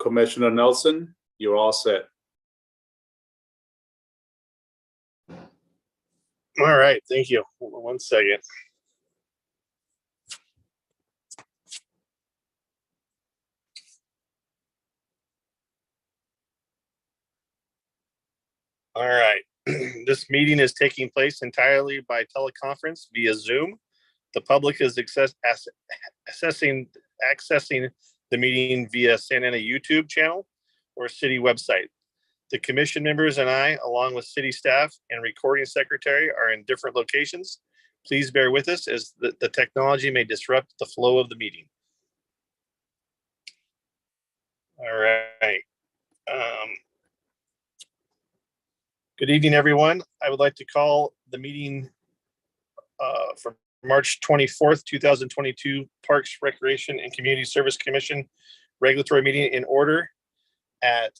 Commissioner Nelson, you're all set. All right, thank you. Hold on 1 second. All right, this meeting is taking place entirely by teleconference via Zoom. The public is accessing the meeting via Santa Ana YouTube channel or city website. The commission members and I, along with city staff and recording secretary, are in different locations. Please bear with us as the technology may disrupt the flow of the meeting. All right. Good evening, everyone. I would like to call the meeting for March 24th, 2022 Parks, Recreation, and Community Service Commission regulatory meeting in order at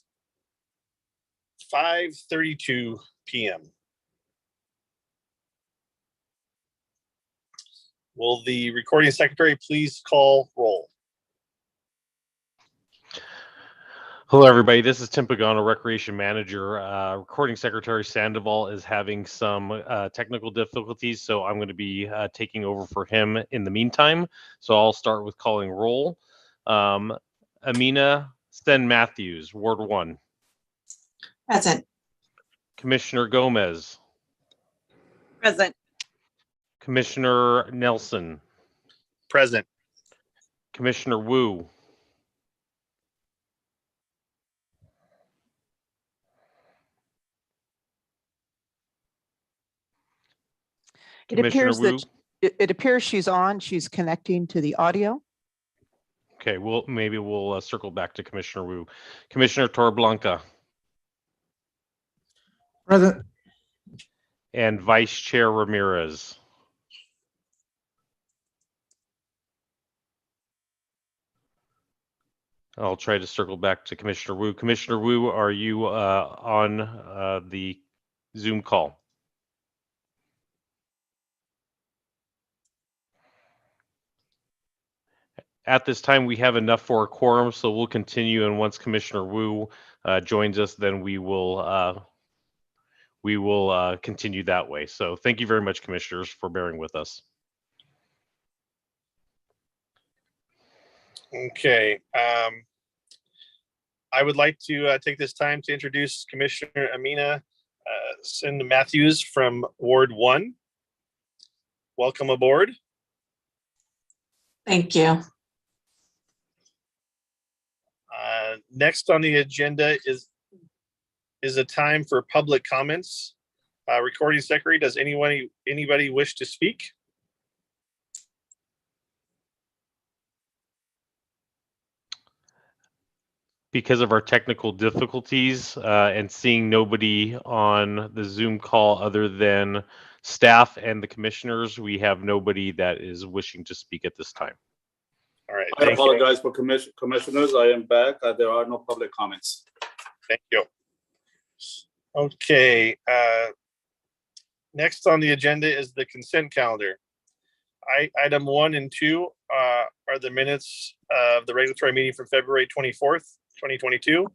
5:32 p.m. Will the recording secretary please call roll? Hello, everybody. This is Tim Pagano, Recreation Manager. Recording Secretary Sandoval is having some technical difficulties, so I'm going to be taking over for him in the meantime. So I'll start with calling roll. Amina Sten Matthews, Ward 1. Present. Commissioner Gomez. Present. Commissioner Nelson. Present. Commissioner Wu. It appears she's on. She's connecting to the audio. Okay, maybe we'll circle back to Commissioner Wu. Commissioner Torreblanca. Present. And Vice Chair Ramirez. I'll try to circle back to Commissioner Wu. Commissioner Wu, are you on the Zoom call? At this time, we have enough for a quorum, so we'll continue. And once Commissioner Wu joins us, then we will continue that way. So thank you very much, commissioners, for bearing with us. Okay. I would like to take this time to introduce Commissioner Amina Sten Matthews from Ward 1. Welcome aboard. Thank you. Next on the agenda is a time for public comments. Recording secretary, does anybody wish to speak? Because of our technical difficulties and seeing nobody on the Zoom call other than staff and the commissioners, we have nobody that is wishing to speak at this time. All right. I apologize for commissioners. I am back. There are no public comments. Thank you. Okay. Next on the agenda is the consent calendar. Item 1 and 2 are the minutes of the regulatory meeting from February 24th, 2022,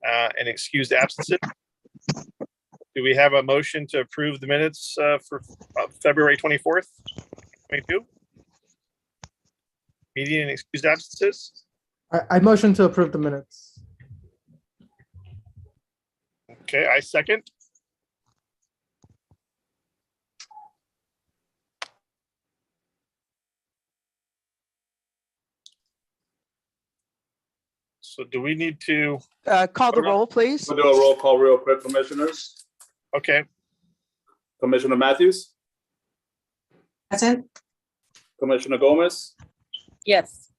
and excused absences. Do we have a motion to approve the minutes for February 24th, 2022? Meeting and excused absences? I motion to approve the minutes. Okay, I second. So do we need to? Call the roll, please. We'll do a roll call real quick, commissioners. Okay. Commissioner Matthews, Present. Commissioner Gomez, Yes.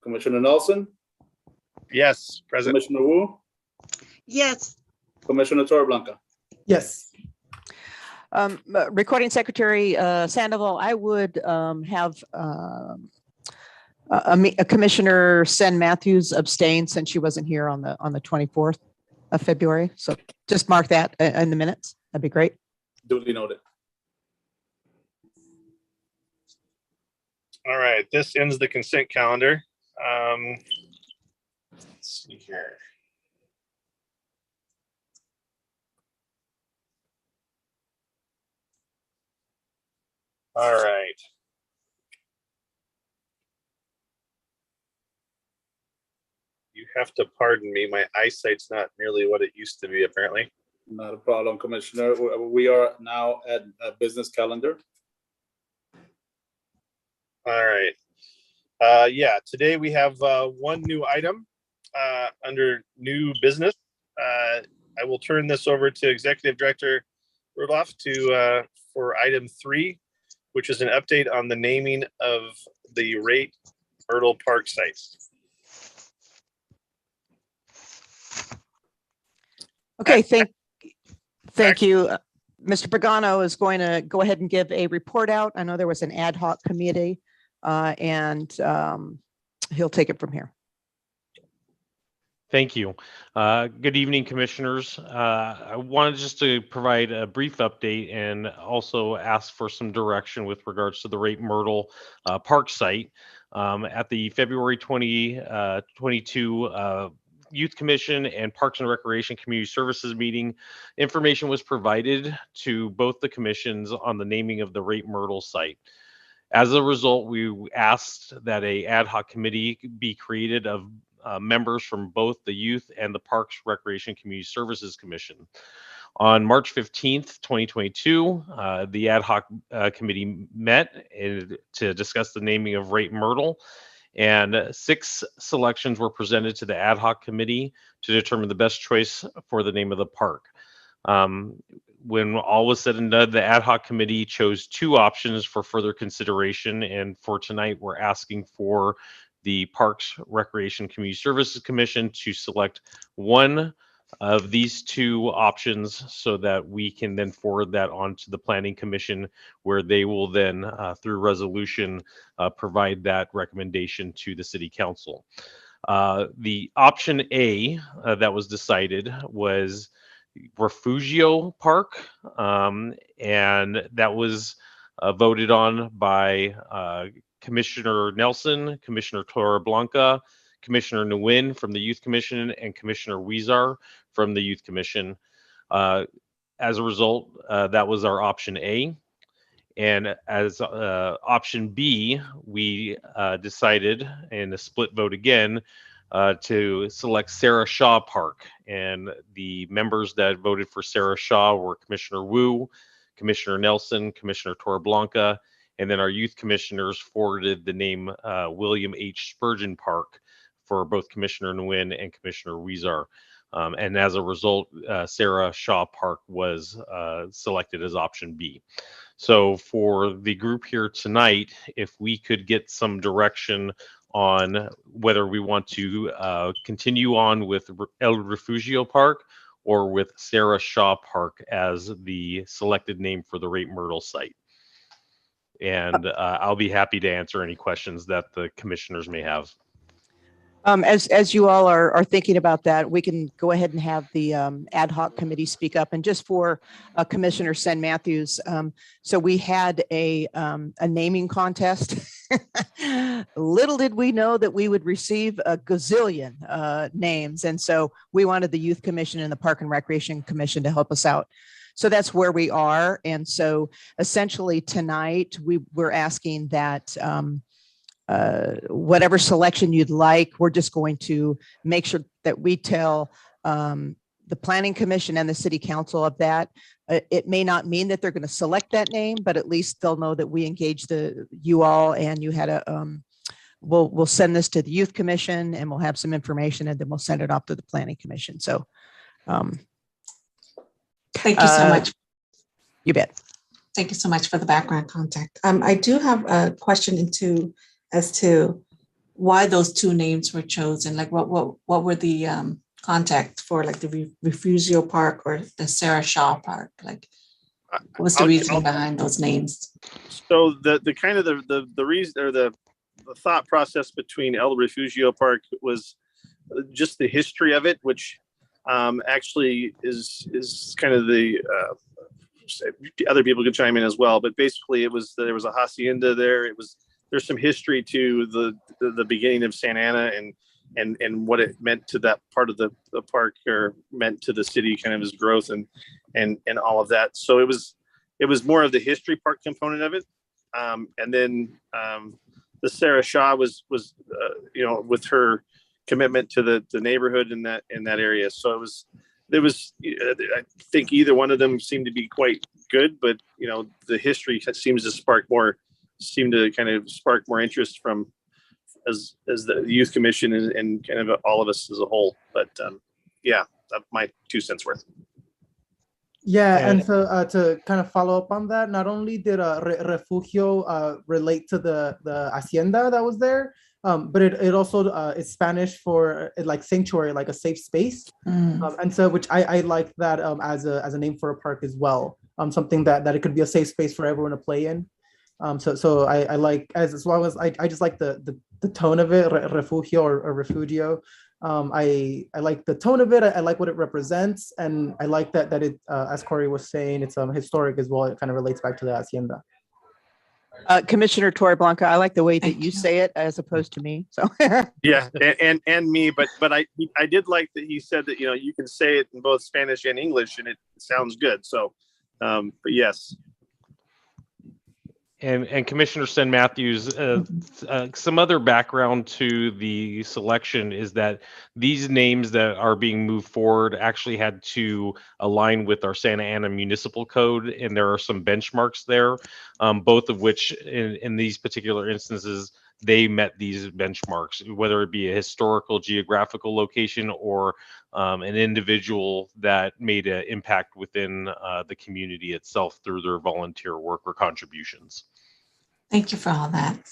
Commissioner Nelson, Yes, present. Commissioner Wu, Yes. Commissioner Torreblanca. Yes. Recording Secretary Sandoval, I would have Commissioner Sen Matthews abstain since she wasn't here on the 24th of February. So just mark that in the minutes. That'd be great. Duly noted. All right, this ends the consent calendar. Let's see here. All right. You have to pardon me. My eyesight's not nearly what it used to be, apparently. Not a problem, Commissioner. We are now at a business calendar. All right. Yeah, today we have one new item under new business. I will turn this over to Executive Director Rudolph to for item 3, which is an update on the naming of the Rate Myrtle Park sites. Okay, thank you. Mr. Pagano is going to go ahead and give a report out. I know there was an ad hoc committee and he'll take it from here. Thank you. Good evening, commissioners. I wanted just to provide a brief update and also ask for some direction with regards to the Rate Myrtle Park site. At the February 2022 Youth Commission and Parks and Recreation Community Services meeting, information was provided to both the commissions on the naming of the Rate Myrtle site. As a result, we asked that a ad hoc committee be created of members from both the Youth and the Parks, Recreation, Community Services Commission. On March 15th, 2022, the ad hoc committee met to discuss the naming of Rate Myrtle, and 6 selections were presented to the ad hoc committee to determine the best choice for the name of the park. When all was said and done, the ad hoc committee chose 2 options for further consideration, and for tonight, we're asking for the Parks, Recreation, Community Services Commission to select one of these 2 options so that we can then forward that on to the Planning Commission, where they will then, through resolution, provide that recommendation to the City Council. The option A that was decided was Refugio Park, and that was voted on by Commissioner Nelson, Commissioner Torreblanca, Commissioner Nguyen from the Youth Commission, and Commissioner Weezar from the Youth Commission. As a result, that was our option A. And as option B, we decided in a split vote again to select Sarah Shaw Park. And the members that voted for Sarah Shaw were Commissioner Wu, Commissioner Nelson, Commissioner Torreblanca, and then our youth commissioners forwarded the name William H. Spurgeon Park for both Commissioner Nguyen and Commissioner Weezar. And as a result, Sarah Shaw Park was selected as option B. So for the group here tonight, if we could get some direction on whether we want to continue on with El Refugio Park or with Sarah Shaw Park as the selected name for the Rate Myrtle site. And I'll be happy to answer any questions that the commissioners may have. As you all are thinking about that, we can go ahead and have the ad hoc committee speak up. And just for Commissioner Sen Matthews, so we had a naming contest. Little did we know that we would receive a gazillion names. And so we wanted the Youth Commission and the Park and Recreation Commission to help us out. So that's where we are. And so essentially tonight we're asking that whatever selection you'd like, we're just going to make sure that we tell the Planning Commission and the City Council of that. It may not mean that they're going to select that name, but at least they'll know that we engaged you all, and you had a, we'll send this to the Youth Commission and we'll have some information, and then we'll send it off to the Planning Commission. So thank you so much. You bet. Thank you so much for the background contact. I do have a question as to why those 2 names were chosen. Like what were the contact for, like the Refugio Park or the Sarah Shaw Park? Like what was the reason behind those names? So the kind of the reason, or the thought process between El Refugio Park was just the history of it, which actually is kind of the other people could chime in as well, but basically there was a hacienda there. There's some history to the beginning of Santa Ana, and and what it meant to that part of the park, or meant to the city, kind of as growth and all of that. So it was more of the history part component of it. And then the Sarah Shaw was with her commitment to the neighborhood in that area. So I think either one of them seemed to be quite good, but the history seemed to kind of spark more interest from as the youth commission and kind of all of us as a whole. But yeah, that's my 2 cents worth. Yeah, And- and so to kind of follow up on that, not only did refugio relate to the hacienda that was there, but it also is Spanish for like sanctuary, like a safe space. And so which I like that as a name for a park as well. Something that it could be a safe space for everyone to play in. So I like as well as I just like the tone of it, refugio or refugio. I like the tone of it. I like what it represents, and I like that it, as Corey was saying, it's historic as well. It kind of relates back to the hacienda. Commissioner Torreblanca, I like the way that Thank you you. say it as opposed to me. So Yeah, and me, but I did like that he said that you can say it in both Spanish and English, and it sounds good. So, but yes. And Commissioner Sen Matthews, some other background to the selection is that these names that are being moved forward actually had to align with our Santa Ana Municipal Code, and there are some benchmarks there, both of which in these particular instances, they met these benchmarks, whether it be a historical geographical location or an individual that made an impact within the community itself through their volunteer work or contributions. Thank you for all that.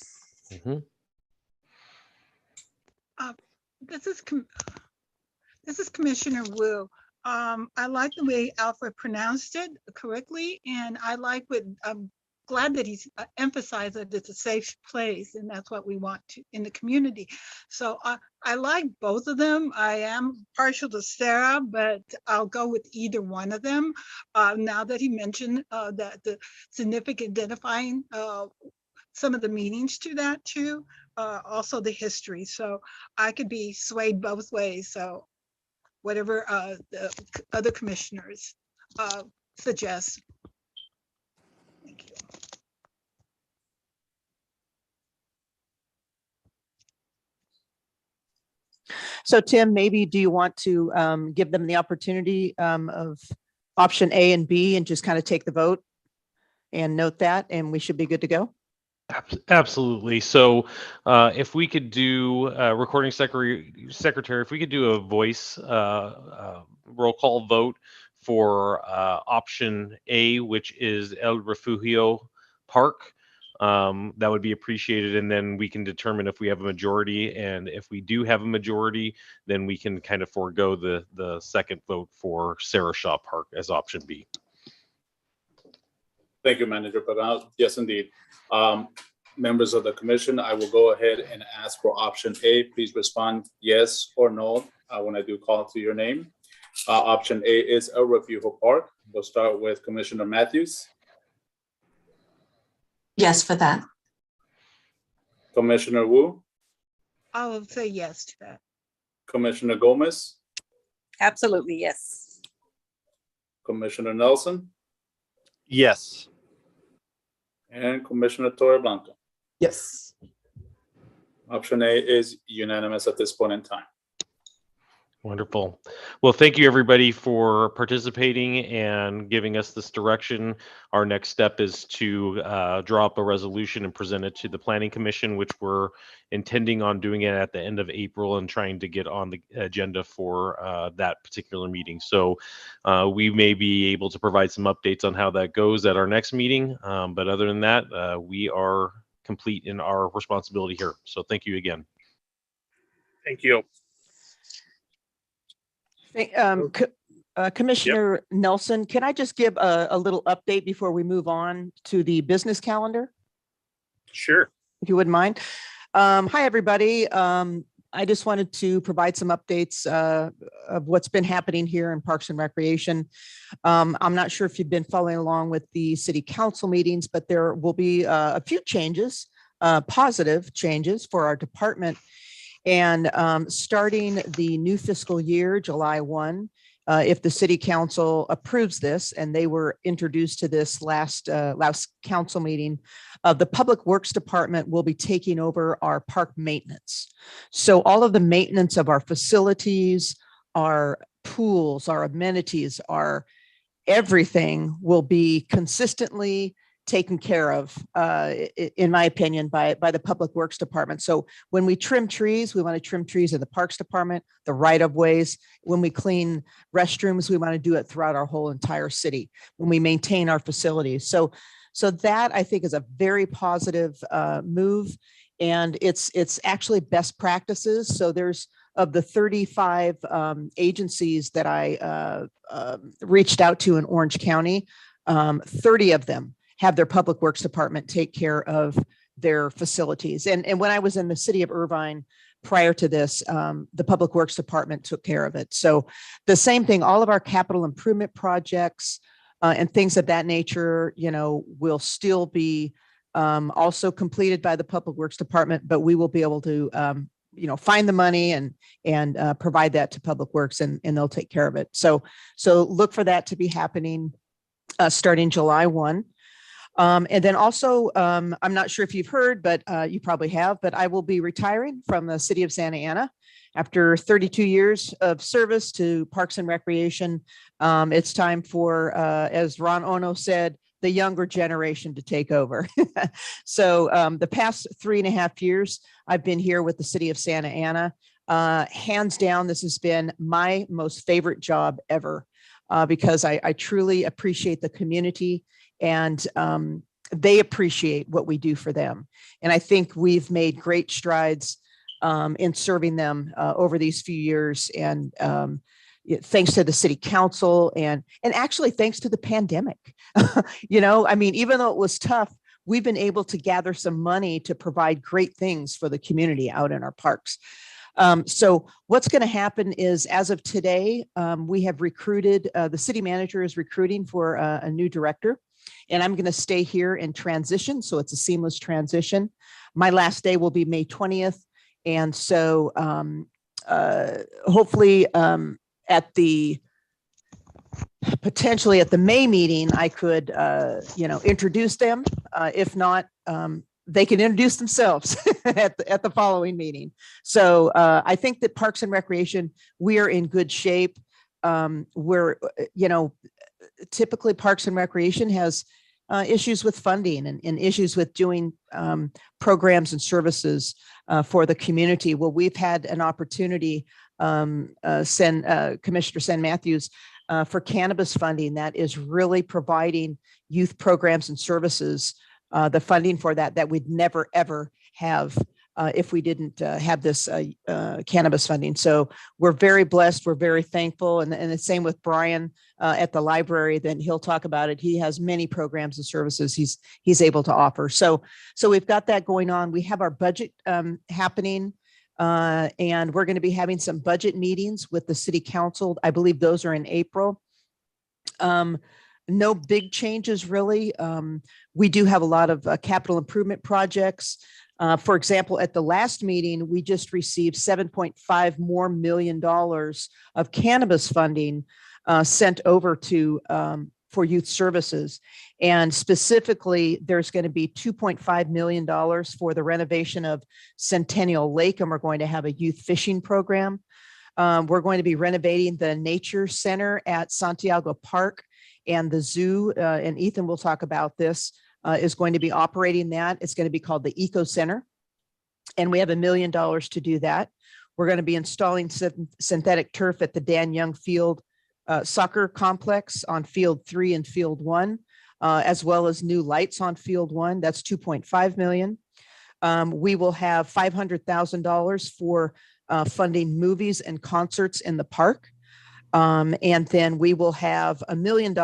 This is Commissioner Wu. I like the way Alfred pronounced it correctly, and I'm glad that he's emphasized that it's a safe place, and that's what we want in the community. So I like both of them. I am partial to Sarah, but I'll go with either one of them. Now that he mentioned that the significant identifying some of the meanings to that too, also the history. So I could be swayed both ways. So whatever the other commissioners suggest. Thank you. So Tim, maybe do you want to give them the opportunity of option A and B and just kind of take the vote and note that, and we should be good to go? Absolutely. So if we could do recording secretary, if we could do a voice roll call vote for option A, which is El Refugio Park, that would be appreciated. And then we can determine if we have a majority. And if we do have a majority, then we can kind of forego the second vote for Sarah Shaw Park as option B. Thank you, Manager Pagal. Yes, indeed. Members of the commission, I will go ahead and ask for option A. Please respond yes or no when I do call to your name. Option A is El Refugio Park. We'll start with Commissioner Matthews. Yes, for that. Commissioner Wu, I'll say yes to that. Commissioner Gomez, Absolutely, yes. Commissioner Nelson, Yes. and Commissioner Torreblanca. Yes. Option A is unanimous at this point in time. Wonderful. Well, thank you everybody for participating and giving us this direction. Our next step is to draw up a resolution and present it to the Planning Commission, which we're intending on doing it at the end of April and trying to get on the agenda for that particular meeting. So we may be able to provide some updates on how that goes at our next meeting. But other than that, we are complete in our responsibility here. So thank you again. Thank you. Commissioner Nelson, can I just give a little update before we move on to the business calendar, Sure. if you wouldn't mind? Hi, everybody. I just wanted to provide some updates of what's been happening here in Parks and Recreation. I'm not sure if you've been following along with the city council meetings, but there will be a few changes, positive changes for our department. And starting the new fiscal year, July 1, if the city council approves this, and they were introduced to this last council meeting, the Public Works Department will be taking over our park maintenance. So all of the maintenance of our facilities, our pools, our amenities, our everything will be consistently taken care of, in my opinion, by the Public Works Department. So when we trim trees, we want to trim trees in the Parks Department, the right of ways. When we clean restrooms, we want to do it throughout our whole entire city. When we maintain our facilities, so that I think is a very positive move, and it's actually best practices. So there's of the 35 agencies that I reached out to in Orange County, 30 of them have their Public Works Department take care of their facilities. And when I was in the city of Irvine prior to this, the Public Works Department took care of it. So the same thing, all of our capital improvement projects and things of that nature, will still be also completed by the Public Works Department, but we will be able to, find the money and provide that to Public Works, and they'll take care of it. So look for that to be happening starting July 1. And then also, I'm not sure if you've heard, but you probably have, but I will be retiring from the city of Santa Ana after 32 years of service to Parks and Recreation. It's time for, as Ron Ono said, the younger generation to take over. So the past 3.5 years, I've been here with the city of Santa Ana. Hands down, this has been my most favorite job ever, because I truly appreciate the community, and they appreciate what we do for them. And I think we've made great strides in serving them over these few years. And thanks to the city council and actually thanks to the pandemic, even though it was tough, we've been able to gather some money to provide great things for the community out in our parks. So what's going to happen is, as of today, we have recruited, the city manager is recruiting for a new director, and I'm going to stay here and transition. So it's a seamless transition. My last day will be May 20th. And so hopefully potentially at the May meeting, I could, introduce them. If not, they can introduce themselves at the following meeting. So I think that Parks and Recreation, we are in good shape. We're, typically Parks and Recreation has issues with funding and issues with doing programs and services for the community. Well, we've had an opportunity, Commissioner Sen Matthews, for cannabis funding that is really providing youth programs and services, the funding for that we'd never, ever have if we didn't have this cannabis funding. So we're very blessed. We're very thankful. And the same with Brian at the library, then he'll talk about it. He has many programs and services he's able to offer. So we've got that going on. We have our budget happening. And we're going to be having some budget meetings with the city council. I believe those are in April. No big changes, really. We do have a lot of capital improvement projects. For example, at the last meeting, we just received $7.5 million of cannabis funding sent over to for youth services. And specifically, there's going to be $2.5 million for the renovation of Centennial Lake, and we're going to have a youth fishing program. We're going to be renovating the Nature Center at Santiago Park, and the zoo, and Ethan will talk about this, is going to be operating that. It's going to be called the Eco Center, and we have $1 million to do that. We're going to be installing synthetic turf at the Dan Young Field soccer complex on Field 3 and Field 1, as well as new lights on Field 1. That's $2.5 million. We will have $500,000 for funding movies and concerts in the park. And then we will have $1 million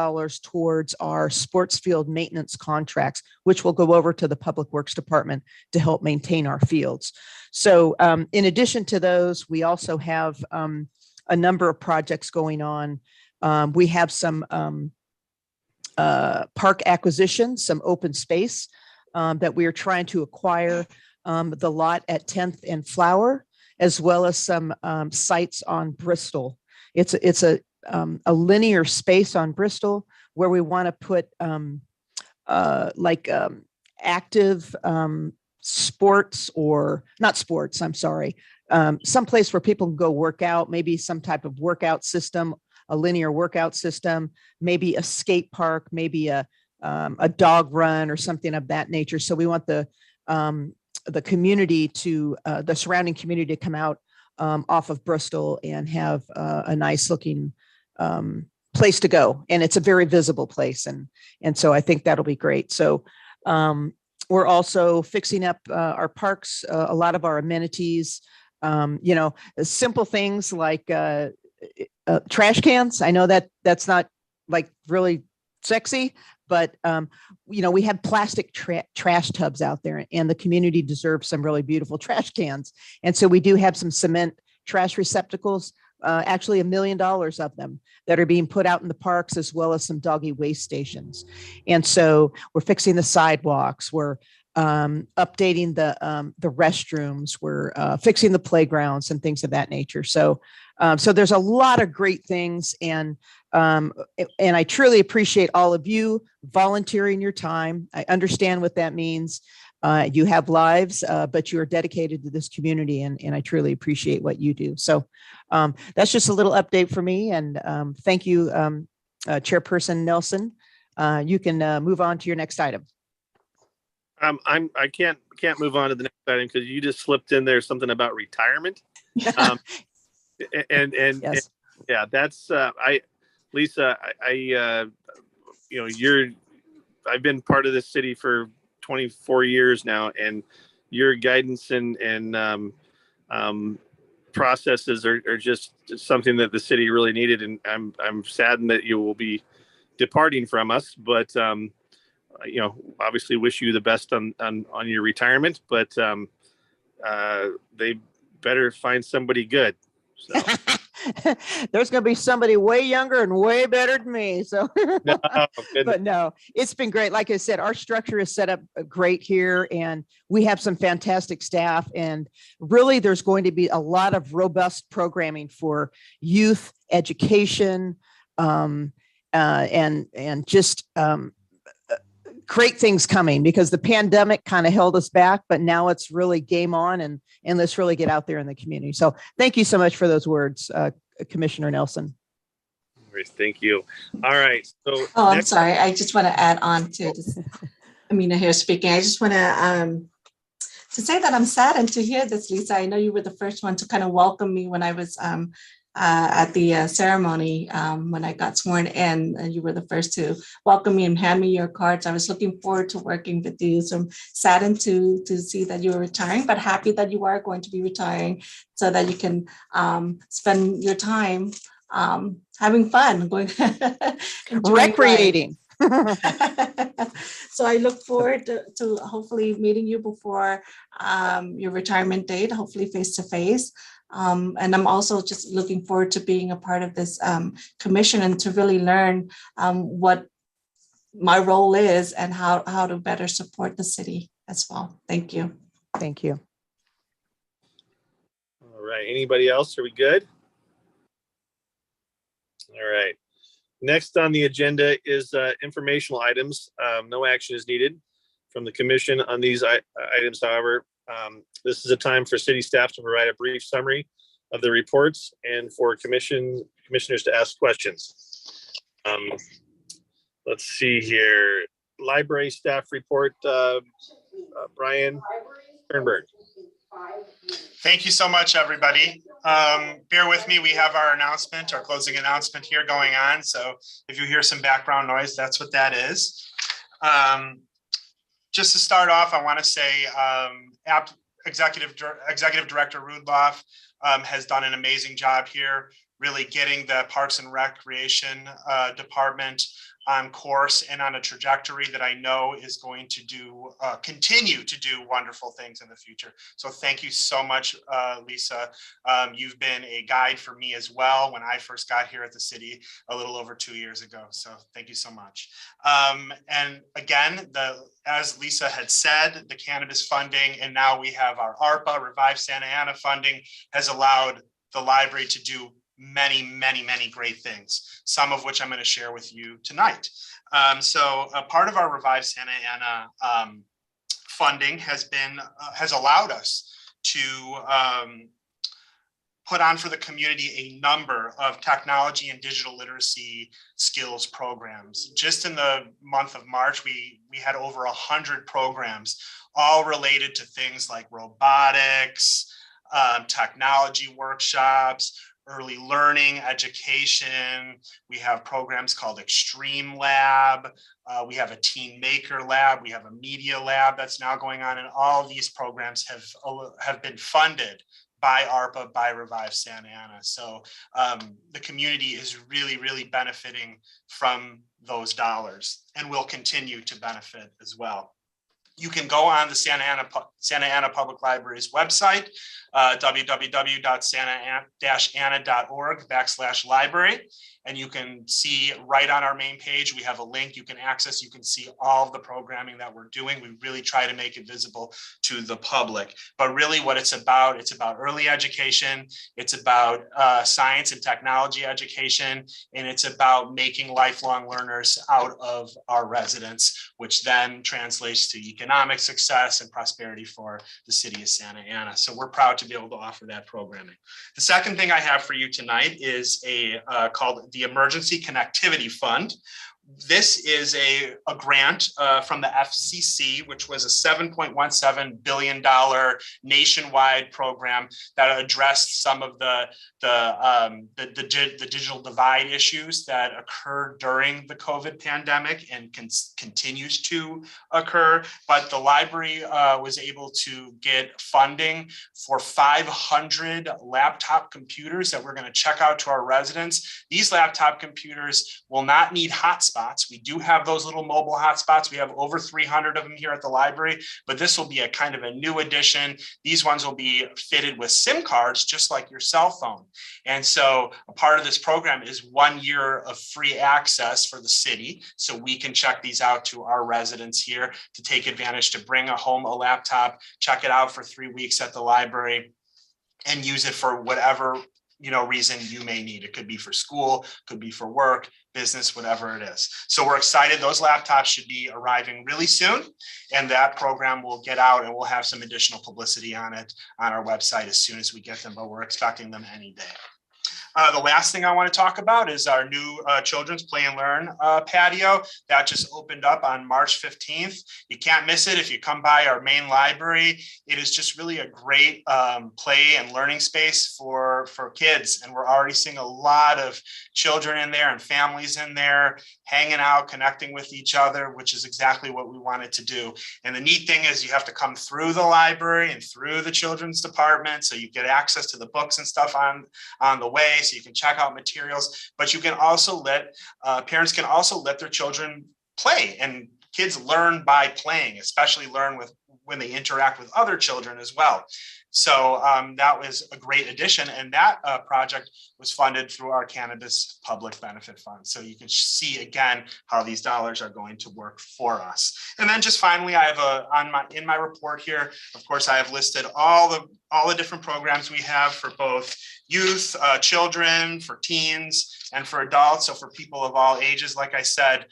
towards our sports field maintenance contracts, which will go over to the Public Works Department to help maintain our fields. So in addition to those, we also have a number of projects going on. We have some park acquisitions, some open space that we are trying to acquire, the lot at 10th and Flower, as well as some sites on Bristol. It's a linear space on Bristol where we want to put active sports, or not sports, I'm sorry, someplace where people can go work out, maybe some type of workout system, a linear workout system, maybe a skate park, maybe a dog run or something of that nature. So we want the community to, the surrounding community to come out off of Bristol and have a nice looking place to go. And it's a very visible place. And so I think that'll be great. So we're also fixing up our parks, a lot of our amenities, simple things like trash cans. I know that that's not like really sexy, but we have plastic trash tubs out there, and the community deserves some really beautiful trash cans. And so we do have some cement trash receptacles, actually $1 million of them that are being put out in the parks, as well as some doggy waste stations. And so we're fixing the sidewalks. We're updating the restrooms. We're fixing the playgrounds and things of that nature. So there's a lot of great things, and I truly appreciate all of you volunteering your time. I understand what that means. You have lives, but you are dedicated to this community, and I truly appreciate what you do. So that's just a little update for me, and thank you, Chairperson Nelson. You can move on to your next item. I can't move on to the next item because you just slipped in there something about retirement. And Yes. yeah, that's Lisa, I've been part of this city for 24 years now, and your guidance and processes are just something that the city really needed. And I'm saddened that you will be departing from us, but obviously wish you the best on your retirement, but they better find somebody good. So. There's going to be somebody way younger and way better than me. So, but no, it's been great. Like I said, our structure is set up great here, and we have some fantastic staff. And really, there's going to be a lot of robust programming for youth education, and just great things coming, because the pandemic kind of held us back, but now it's really game on, and let's really get out there in the community. So thank you so much for those words, Commissioner Nelson. Thank you. All right. So I'm sorry. I just want to add on to this. Amina here speaking. I just want to say that I'm saddened to hear this, Lisa. I know you were the first one to kind of welcome me when I was at the ceremony when I got sworn in, and you were the first to welcome me and hand me your cards. I was looking forward to working with you. So I'm saddened to see that you were retiring, but happy that you are going to be retiring so that you can spend your time having fun, going recreating. So I look forward to hopefully meeting you before your retirement date, hopefully face to face. And I'm also just looking forward to being a part of this commission and to really learn what my role is and how to better support the city as well. Thank you. Thank you. All right. Anybody else? Are we good? All right. Next on the agenda is informational items. No action is needed from the commission on these items. However, this is a time for city staff to provide a brief summary of the reports and for commissioners to ask questions. Let's see here. Library staff report, Brian Sternberg. Thank you so much, everybody. Bear with me. We have our closing announcement here going on. So if you hear some background noise, that's what that is. Just to start off, I want to say Executive Director Rudloff has done an amazing job here, really getting the Parks and Recreation Department on course and on a trajectory that I know is going to continue to do wonderful things in the future. So thank you so much, Lisa. You've been a guide for me as well when I first got here at the city a little over 2 years ago. So thank you so much. And again, as Lisa had said, the cannabis funding, and now we have our ARPA, Revive Santa Ana funding, has allowed the library to do many, many, many great things, some of which I'm going to share with you tonight. So a part of our Revive Santa Ana funding has allowed us to put on for the community a number of technology and digital literacy skills programs. Just in the month of March, we had over 100 programs, all related to things like robotics, technology workshops, early learning education. We have programs called Extreme Lab. We have a Teen Maker Lab. We have a Media Lab that's now going on. And all of these programs have been funded by ARPA, by Revive Santa Ana. So the community is really, really benefiting from those dollars and will continue to benefit as well. You can go on the Santa Ana Public Library's website, www.santa-ana.org/library. And you can see right on our main page, we have a link you can access. You can see all of the programming that we're doing. We really try to make it visible to the public. But really what it's about early education. It's about science and technology education. And it's about making lifelong learners out of our residents, which then translates to economic success and prosperity for the city of Santa Ana. So we're proud to be able to offer that programming. The second thing I have for you tonight is called the Emergency Connectivity Fund. This is a grant from the FCC, which was a $7.17 billion nationwide program that addressed some of the digital divide issues that occurred during the COVID pandemic and continues to occur. But the library was able to get funding for 500 laptop computers that we're going to check out to our residents. These laptop computers will not need hotspots. We do have those little mobile hotspots. We have over 300 of them here at the library, but this will be a kind of a new addition. These ones will be fitted with SIM cards, just like your cell phone. And so a part of this program is 1 year of free access for the city. So we can check these out to our residents here to take advantage to bring home a laptop, check it out for 3 weeks at the library and use it for whatever reason you may need. It could be for school, could be for work, business, whatever it is. So we're excited. Those laptops should be arriving really soon. And that program will get out and we'll have some additional publicity on it on our website as soon as we get them, but we're expecting them any day. The last thing I want to talk about is our new Children's Play and Learn patio that just opened up on March 15th. You can't miss it if you come by our main library. It is just really a great play and learning space for kids. And we're already seeing a lot of children in there and families in there hanging out, connecting with each other, which is exactly what we wanted to do. And the neat thing is you have to come through the library and through the children's department. So you get access to the books and stuff on the way. So you can check out materials, but you can also parents can also let their children play, and kids learn by playing, especially learn when they interact with other children as well. So that was a great addition. And that project was funded through our Cannabis Public Benefit Fund. So you can see again how these dollars are going to work for us. And then just finally, I have in my report here, of course, I have listed all the different programs we have for both youth, children, for teens, and for adults. So for people of all ages, like I said,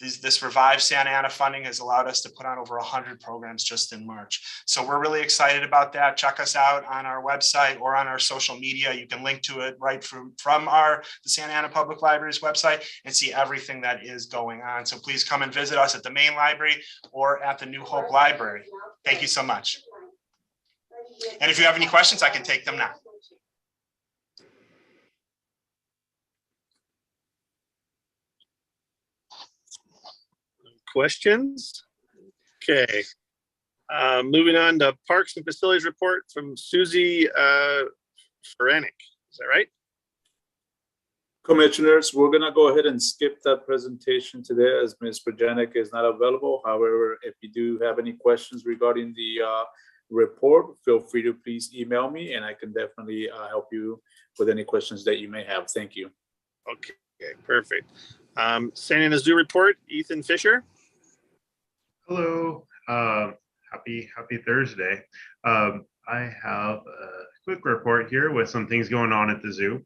this Revive Santa Ana funding has allowed us to put on over 100 programs just in March. So we're really excited about that. Check us out on our website or on our social media. You can link to it right from the Santa Ana Public Library's website and see everything that is going on. So please come and visit us at the main library or at the New Hope Library. Thank you so much. And if you have any questions, I can take them now. Questions? Okay. Moving on to Parks and Facilities report from Susie Ferenick. Is that right? Commissioners, we're gonna go ahead and skip that presentation today as Ms. Prajanic is not available. However, if you do have any questions regarding the report, feel free to please email me and I can definitely help you with any questions that you may have. Thank you. Okay, perfect. San Ana Zoo report, Ethan Fisher. Hello, happy Thursday. I have a quick report here with some things going on at the zoo.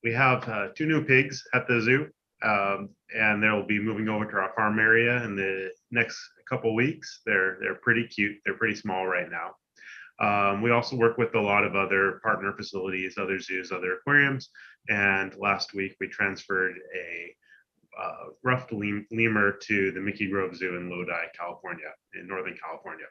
We have 2 new pigs at the zoo, and they'll be moving over to our farm area in the next couple weeks. They're pretty cute. They're pretty small right now. We also work with a lot of other partner facilities, other zoos, other aquariums. And last week we transferred a ruffed lemur to the Mickey Grove Zoo in Lodi, California, in Northern California.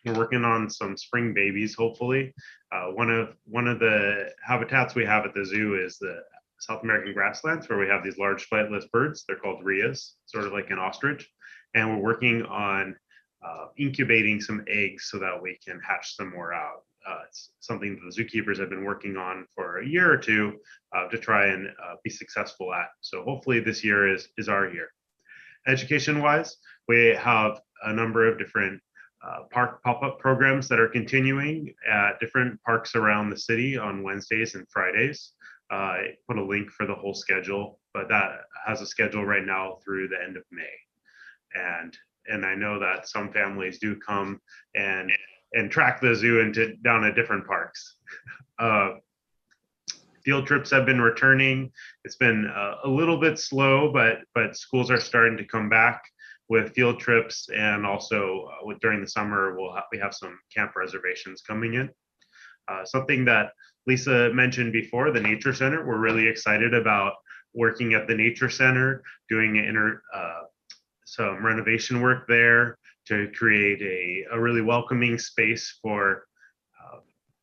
We're working on some spring babies, hopefully. One of the habitats we have at the zoo is the South American grasslands, where we have these large flightless birds. They're called rheas, sort of like an ostrich. And we're working on incubating some eggs so that we can hatch some more out. It's something the zookeepers have been working on for a year or two to try and be successful at. So hopefully this year is our year. Education-wise, we have a number of different park pop-up programs that are continuing at different parks around the city on Wednesdays and Fridays. I put a link for the whole schedule, but that has a schedule right now through the end of May. And I know that some families do come and track the zoo down to different parks. Field trips have been returning. It's been a little bit slow, but schools are starting to come back with field trips, and also during the summer we have some camp reservations coming in. Something that Lisa mentioned before, the Nature Center. We're really excited about working at the Nature Center, doing some renovation work there to create a really welcoming space for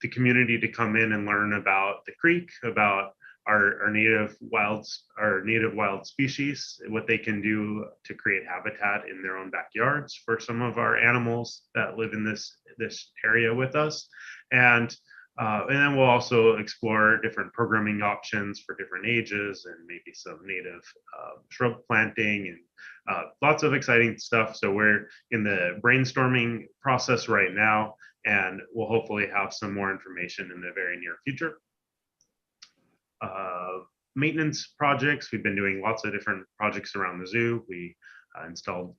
the community to come in and learn about the creek, about our native wild species, what they can do to create habitat in their own backyards for some of our animals that live in this area with us. And then we'll also explore different programming options for different ages and maybe some native shrub planting and lots of exciting stuff. So we're in the brainstorming process right now, and we'll hopefully have some more information in the very near future. Maintenance projects. We've been doing lots of different projects around the zoo. We installed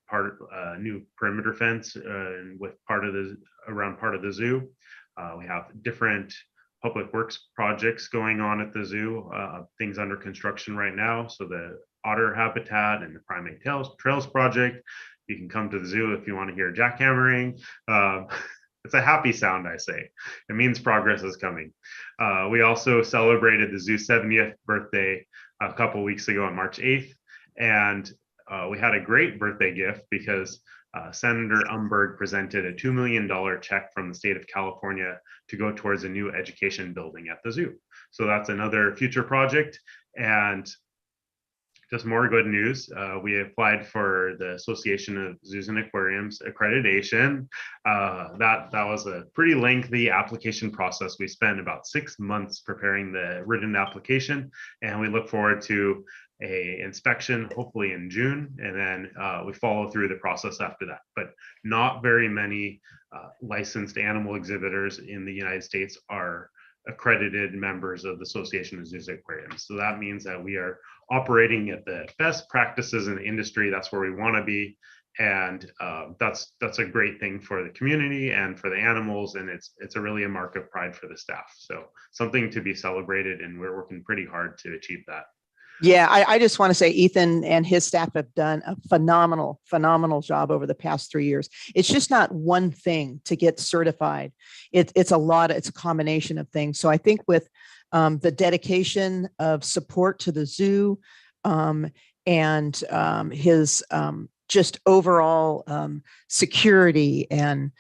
new perimeter fence around part of the zoo. We have different public works projects going on at the zoo, things under construction right now. So the otter habitat and the primate trails project. You can come to the zoo if you want to hear jackhammering. It's a happy sound, I say. It means progress is coming. We also celebrated the zoo's 70th birthday a couple weeks ago on March 8th. And we had a great birthday gift because Senator Umberg presented a $2 million check from the state of California to go towards a new education building at the zoo. So that's another future project. And just more good news. We applied for the Association of Zoos and Aquariums accreditation. That was a pretty lengthy application process. We spent about 6 months preparing the written application, and we look forward to a inspection hopefully in June, and then we follow through the process after that. But not very many licensed animal exhibitors in the United States are accredited members of the Association of Zoos and Aquariums. So that means that we are operating at the best practices in the industry. That's where we want to be. And that's a great thing for the community and for the animals. And it's really a mark of pride for the staff. So something to be celebrated, and we're working pretty hard to achieve that. Yeah, I just want to say Ethan and his staff have done a phenomenal job over the past 3 years. It's just not one thing to get certified. It's a combination of things. So I think with the dedication of support to the zoo and his just overall security and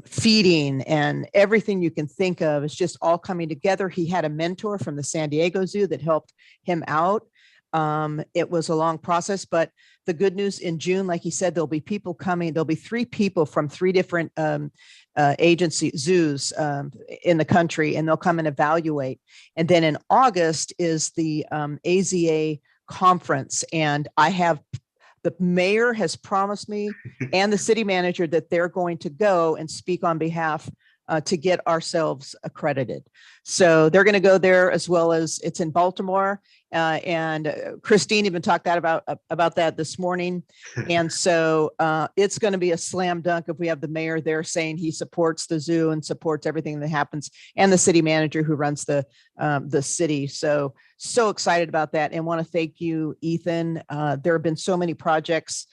feeding and everything you can think of is just all coming together. He had a mentor from the San Diego Zoo that helped him out. It was a long process, but the good news in June, like he said, there'll be people coming. There'll be 3 people from 3 different zoos in the country, and they'll come and evaluate. And then in August is the AZA conference, and the mayor has promised me and the city manager that they're going to go and speak on behalf to get ourselves accredited. So they're going to go there, as well as it's in Baltimore. And Christine even talked about that this morning. And so it's going to be a slam dunk if we have the mayor there saying he supports the zoo and supports everything that happens, and the city manager who runs the city. So excited about that, and want to thank you, Ethan. There have been so many projects.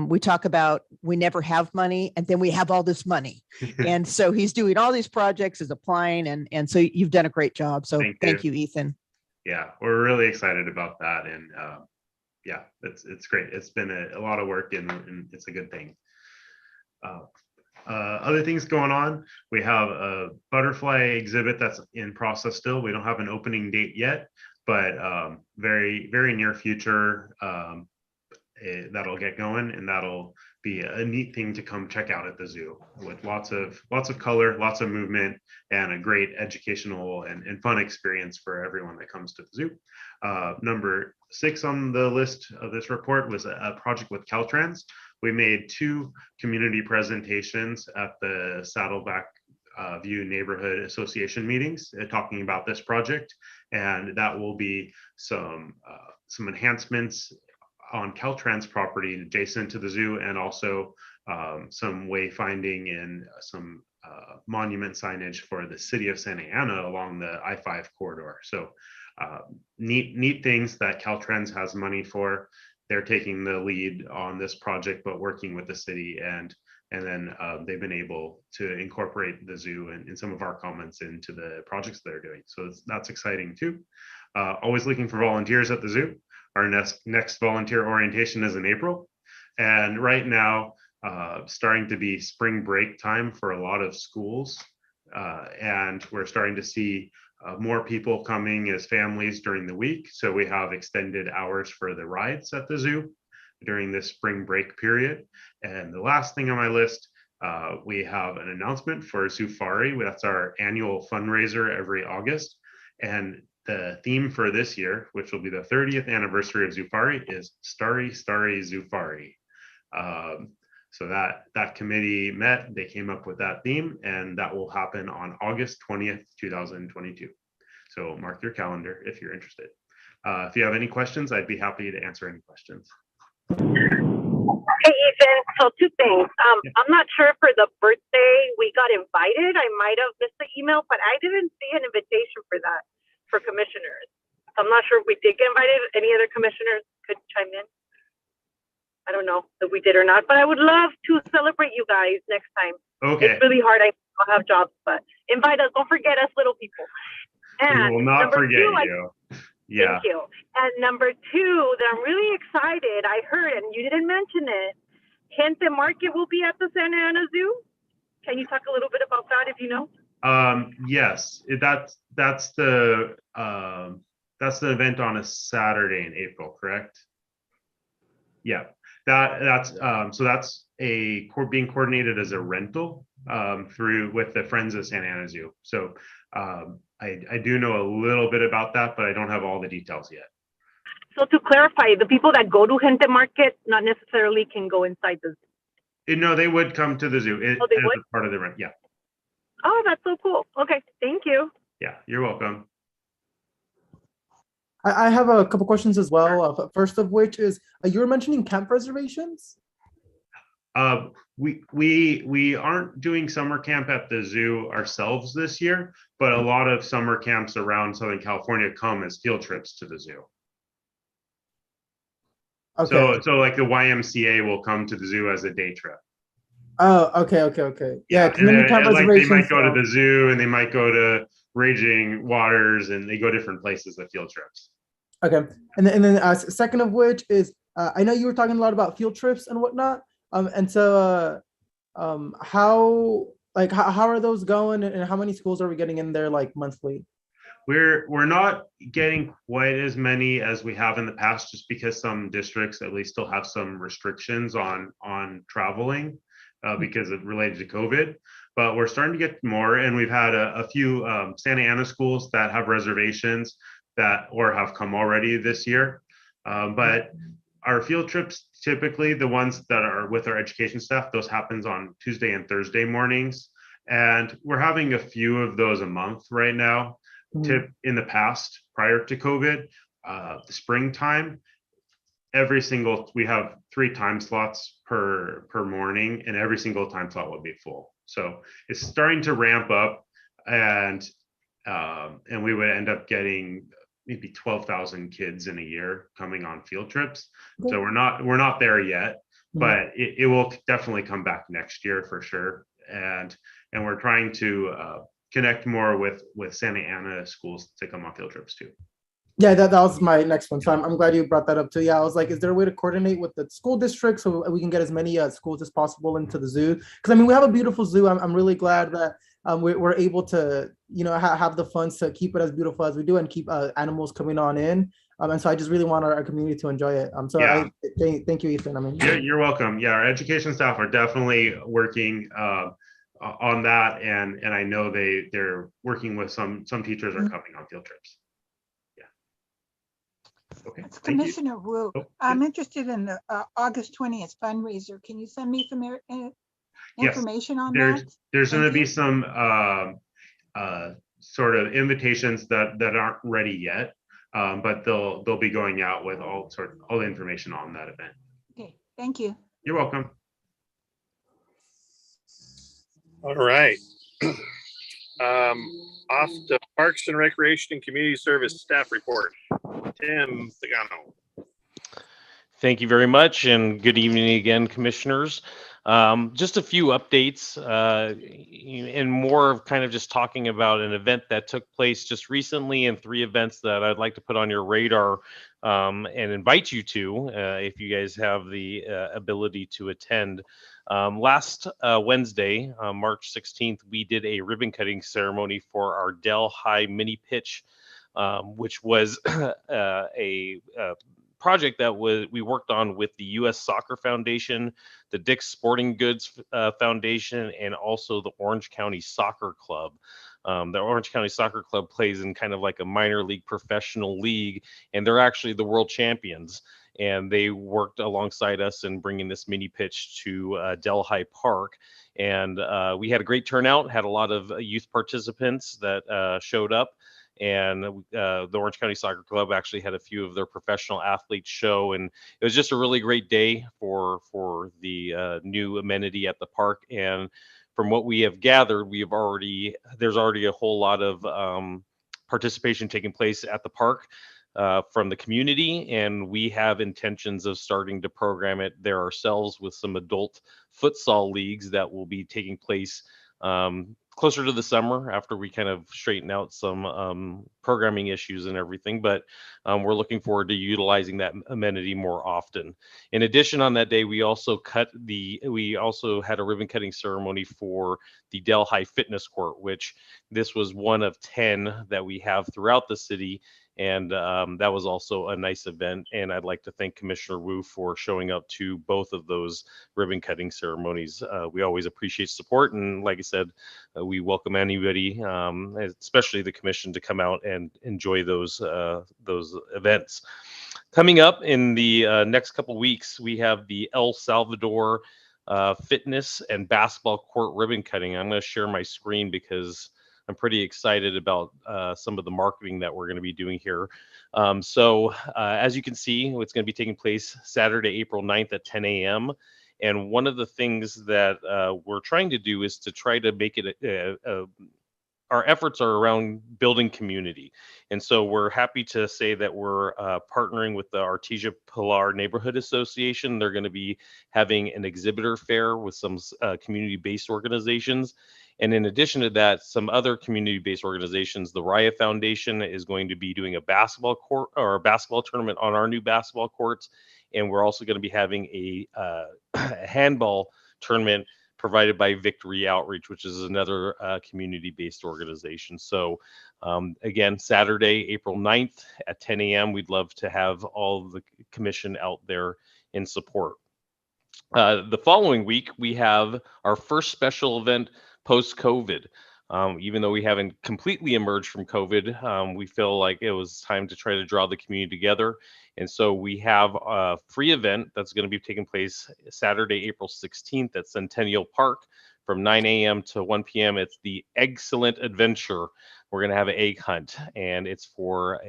We talk about we never have money, and then we have all this money. And so he's doing all these projects, is applying, and so you've done a great job. So thank you, Ethan. Yeah, we're really excited about that. And yeah, it's great. It's been a lot of work, and it's a good thing. Other things going on, we have a butterfly exhibit that's in process still. We don't have an opening date yet, but very, very near future, that'll get going, and that'll be a neat thing to come check out at the zoo, with lots of color, lots of movement, and a great educational and fun experience for everyone that comes to the zoo. Number 6 on the list of this report was a project with Caltrans. We made 2 community presentations at the Saddleback View Neighborhood Association meetings talking about this project, and that will be some enhancements on Caltrans property adjacent to the zoo, and also some wayfinding and some monument signage for the city of Santa Ana along the I-5 corridor. So neat things that Caltrans has money for. They're taking the lead on this project, but working with the city, and then they've been able to incorporate the zoo and some of our comments into the projects they're doing. So that's exciting too. Always looking for volunteers at the zoo. Our next volunteer orientation is in April. And right now, starting to be spring break time for a lot of schools. And we're starting to see more people coming as families during the week. So we have extended hours for the rides at the zoo during this spring break period. And the last thing on my list, we have an announcement for Zoofari. That's our annual fundraiser every August. And the theme for this year, which will be the 30th anniversary of Zoofari, is Starry, Starry Zoofari. So that committee met, they came up with that theme, and that will happen on August 20th, 2022. So mark your calendar if you're interested. If you have any questions, I'd be happy to answer any questions. Hey, Ethan, so 2 things. I'm not sure for the birthday we got invited. I might have missed the email, but I didn't see an invitation for that, for commissioners. So I'm not sure if we did get invited. Any other commissioners could chime in. I don't know if we did or not, but I would love to celebrate you guys next time. Okay. It's really hard. I don't have jobs, but invite us. Don't forget us little people. And we will not forget 2, you. Yeah. Thank you. And number 2, that I'm really excited. I heard, and you didn't mention it, Gente Market will be at the Santa Ana Zoo. Can you talk a little bit about that if you know? Yes, that's the event on a Saturday in April, correct? Yeah, that's being coordinated as a rental through with the Friends of Santa Ana Zoo. So I do know a little bit about that, but I don't have all the details yet. So to clarify, the people that go to Gente Market not necessarily can go inside the zoo. No, they would come to the zoo. They would? As part of the rent. Yeah. Oh, that's so cool. Okay, thank you. Yeah, you're welcome. I have a couple questions as well. First of which is, you were mentioning camp reservations? We aren't doing summer camp at the zoo ourselves this year, but a lot of summer camps around Southern California come as field trips to the zoo. Okay. So like the YMCA will come to the zoo as a day trip. Oh, okay. Yeah, They camp might reservations. go to the zoo, and they might go to Raging Waters, and they go different places at field trips. Okay, and then second of which is, I know you were talking a lot about field trips and whatnot. And so how are those going, and how many schools are we getting in there like monthly? We're not getting quite as many as we have in the past, just because some districts at least still have some restrictions on traveling because of related to COVID. But we're starting to get more, and we've had a few Santa Ana schools that have reservations that or have come already this year. But our field trips, typically the ones that are with our education staff, those happens on Tuesday and Thursday mornings, and we're having a few of those a month right now. Tip in the past, prior to COVID, the springtime, we have 3 time slots per morning, and every single time slot will be full. So it's starting to ramp up, and we would end up getting maybe 12,000 kids in a year coming on field trips. So we're not there yet, but it will definitely come back next year for sure. And we're trying to connect more with Santa Ana schools to come on field trips too. Yeah, that was my next one. So I'm glad you brought that up too. Yeah, I was like, is there a way to coordinate with the school district so we can get as many schools as possible into the zoo? Because I mean, we have a beautiful zoo. I'm really glad that we're able to, have the funds to keep it as beautiful as we do and keep animals coming on in. And so I just really want our community to enjoy it. Yeah. Thank you, Ethan. I mean, you're welcome. Yeah, our education staff are definitely working on that, and I know they're working with some teachers are coming on field trips. Okay. Commissioner Wu, I'm interested in the August 20th fundraiser. Can you send me some information on that? There's going to be some sort of invitations that aren't ready yet, but they'll be going out with all the information on that event. Okay, thank you. You're welcome. All right. Off to Parks and Recreation and Community Service staff report. Tim Pagano. Thank you very much, and good evening again, commissioners. Just a few updates, and more of kind of just talking about an event that took place just recently, and 3 events that I'd like to put on your radar and invite you to, if you guys have the ability to attend. Last Wednesday, March 16th, we did a ribbon cutting ceremony for our Dell High mini pitch, which was a project that we worked on with the U.S. Soccer Foundation, the Dick's Sporting Goods Foundation, and also the Orange County Soccer Club. The Orange County Soccer Club plays in kind of like a minor league professional league, and they're actually the world champions. And they worked alongside us in bringing this mini pitch to Delhi Park. And we had a great turnout, had a lot of youth participants that showed up. And the Orange County Soccer Club actually had a few of their professional athletes show. And it was just a really great day for the new amenity at the park. And from what we have gathered, there's already a whole lot of participation taking place at the park from the community, and we have intentions of starting to program it there ourselves with some adult futsal leagues that will be taking place closer to the summer after we kind of straighten out some programming issues and everything. But we're looking forward to utilizing that amenity more often. In addition, on that day, we also had a ribbon cutting ceremony for the Delhi Fitness Court, which this was one of 10 that we have throughout the city. And that was also a nice event. And I'd like to thank Commissioner Wu for showing up to both of those ribbon cutting ceremonies. We always appreciate support. And like I said, we welcome anybody, especially the commission, to come out and enjoy those events. Coming up in the next couple weeks, we have the El Salvador fitness and basketball court ribbon cutting. I'm going to share my screen because I'm pretty excited about some of the marketing that we're going to be doing here. So as you can see, it's going to be taking place Saturday, April 9th at 10 a.m. And one of the things that we're trying to do is to try to make it our efforts are around building community. And so we're happy to say that we're partnering with the Artesia Pilar Neighborhood Association. They're going to be having an exhibitor fair with some community-based organizations. And in addition to that, some other community-based organizations, the Raya Foundation is going to be doing a basketball court or a basketball tournament on our new basketball courts. And we're also going to be having a handball tournament provided by Victory Outreach, which is another community-based organization. So Again, Saturday, April 9th at 10 a.m. We'd love to have all the commission out there in support. The following week, we have our first special event post-COVID. Even though we haven't completely emerged from COVID, we feel like it was time to try to draw the community together. And so we have a free event that's going to be taking place Saturday, April 16th at Centennial Park from 9 a.m. to 1 p.m. It's the Excellent Adventure. We're going to have an egg hunt, and it's for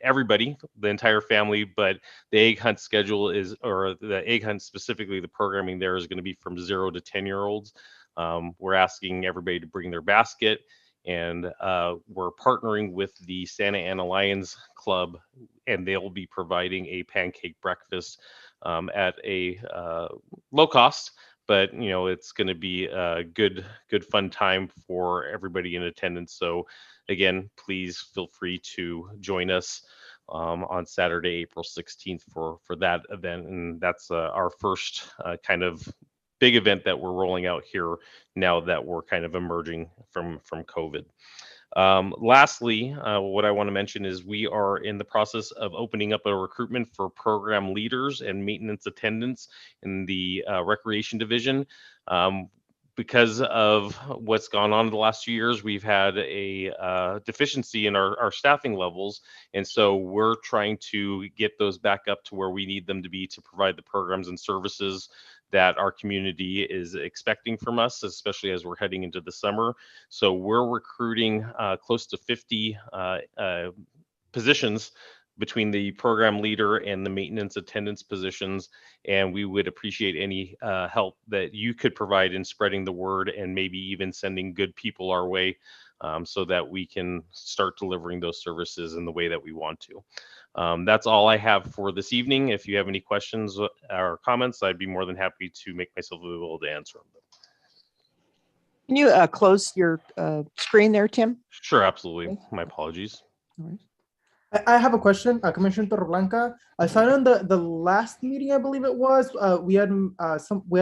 everybody, the entire family, but the egg hunt schedule is, or the egg hunt specifically, the programming there is going to be from 0 to 10-year-olds. We're asking everybody to bring their basket, and we're partnering with the Santa Ana Lions Club, and they'll be providing a pancake breakfast at a low cost, but it's going to be a good fun time for everybody in attendance. So again, please feel free to join us on Saturday, April 16th for that event. And that's our first kind of big event that we're rolling out here now that we're kind of emerging from COVID. Lastly, what I want to mention is we are in the process of opening up a recruitment for program leaders and maintenance attendants in the recreation division. Because of what's gone on in the last few years, we've had a deficiency in our staffing levels. And so we're trying to get those back up to where we need them to be to provide the programs and services that our community is expecting from us, especially as we're heading into the summer. So we're recruiting close to 50 positions between the program leader and the maintenance attendance positions. And we would appreciate any help that you could provide in spreading the word and maybe even sending good people our way so that we can start delivering those services in the way that we want to. That's all I have for this evening. If you have any questions or comments, I'd be more than happy to make myself available to answer them. Can you close your screen there, Tim? Sure, absolutely. My apologies. All right. I have a question, Commissioner Torreblanca. I saw on the last meeting, I believe it was, we had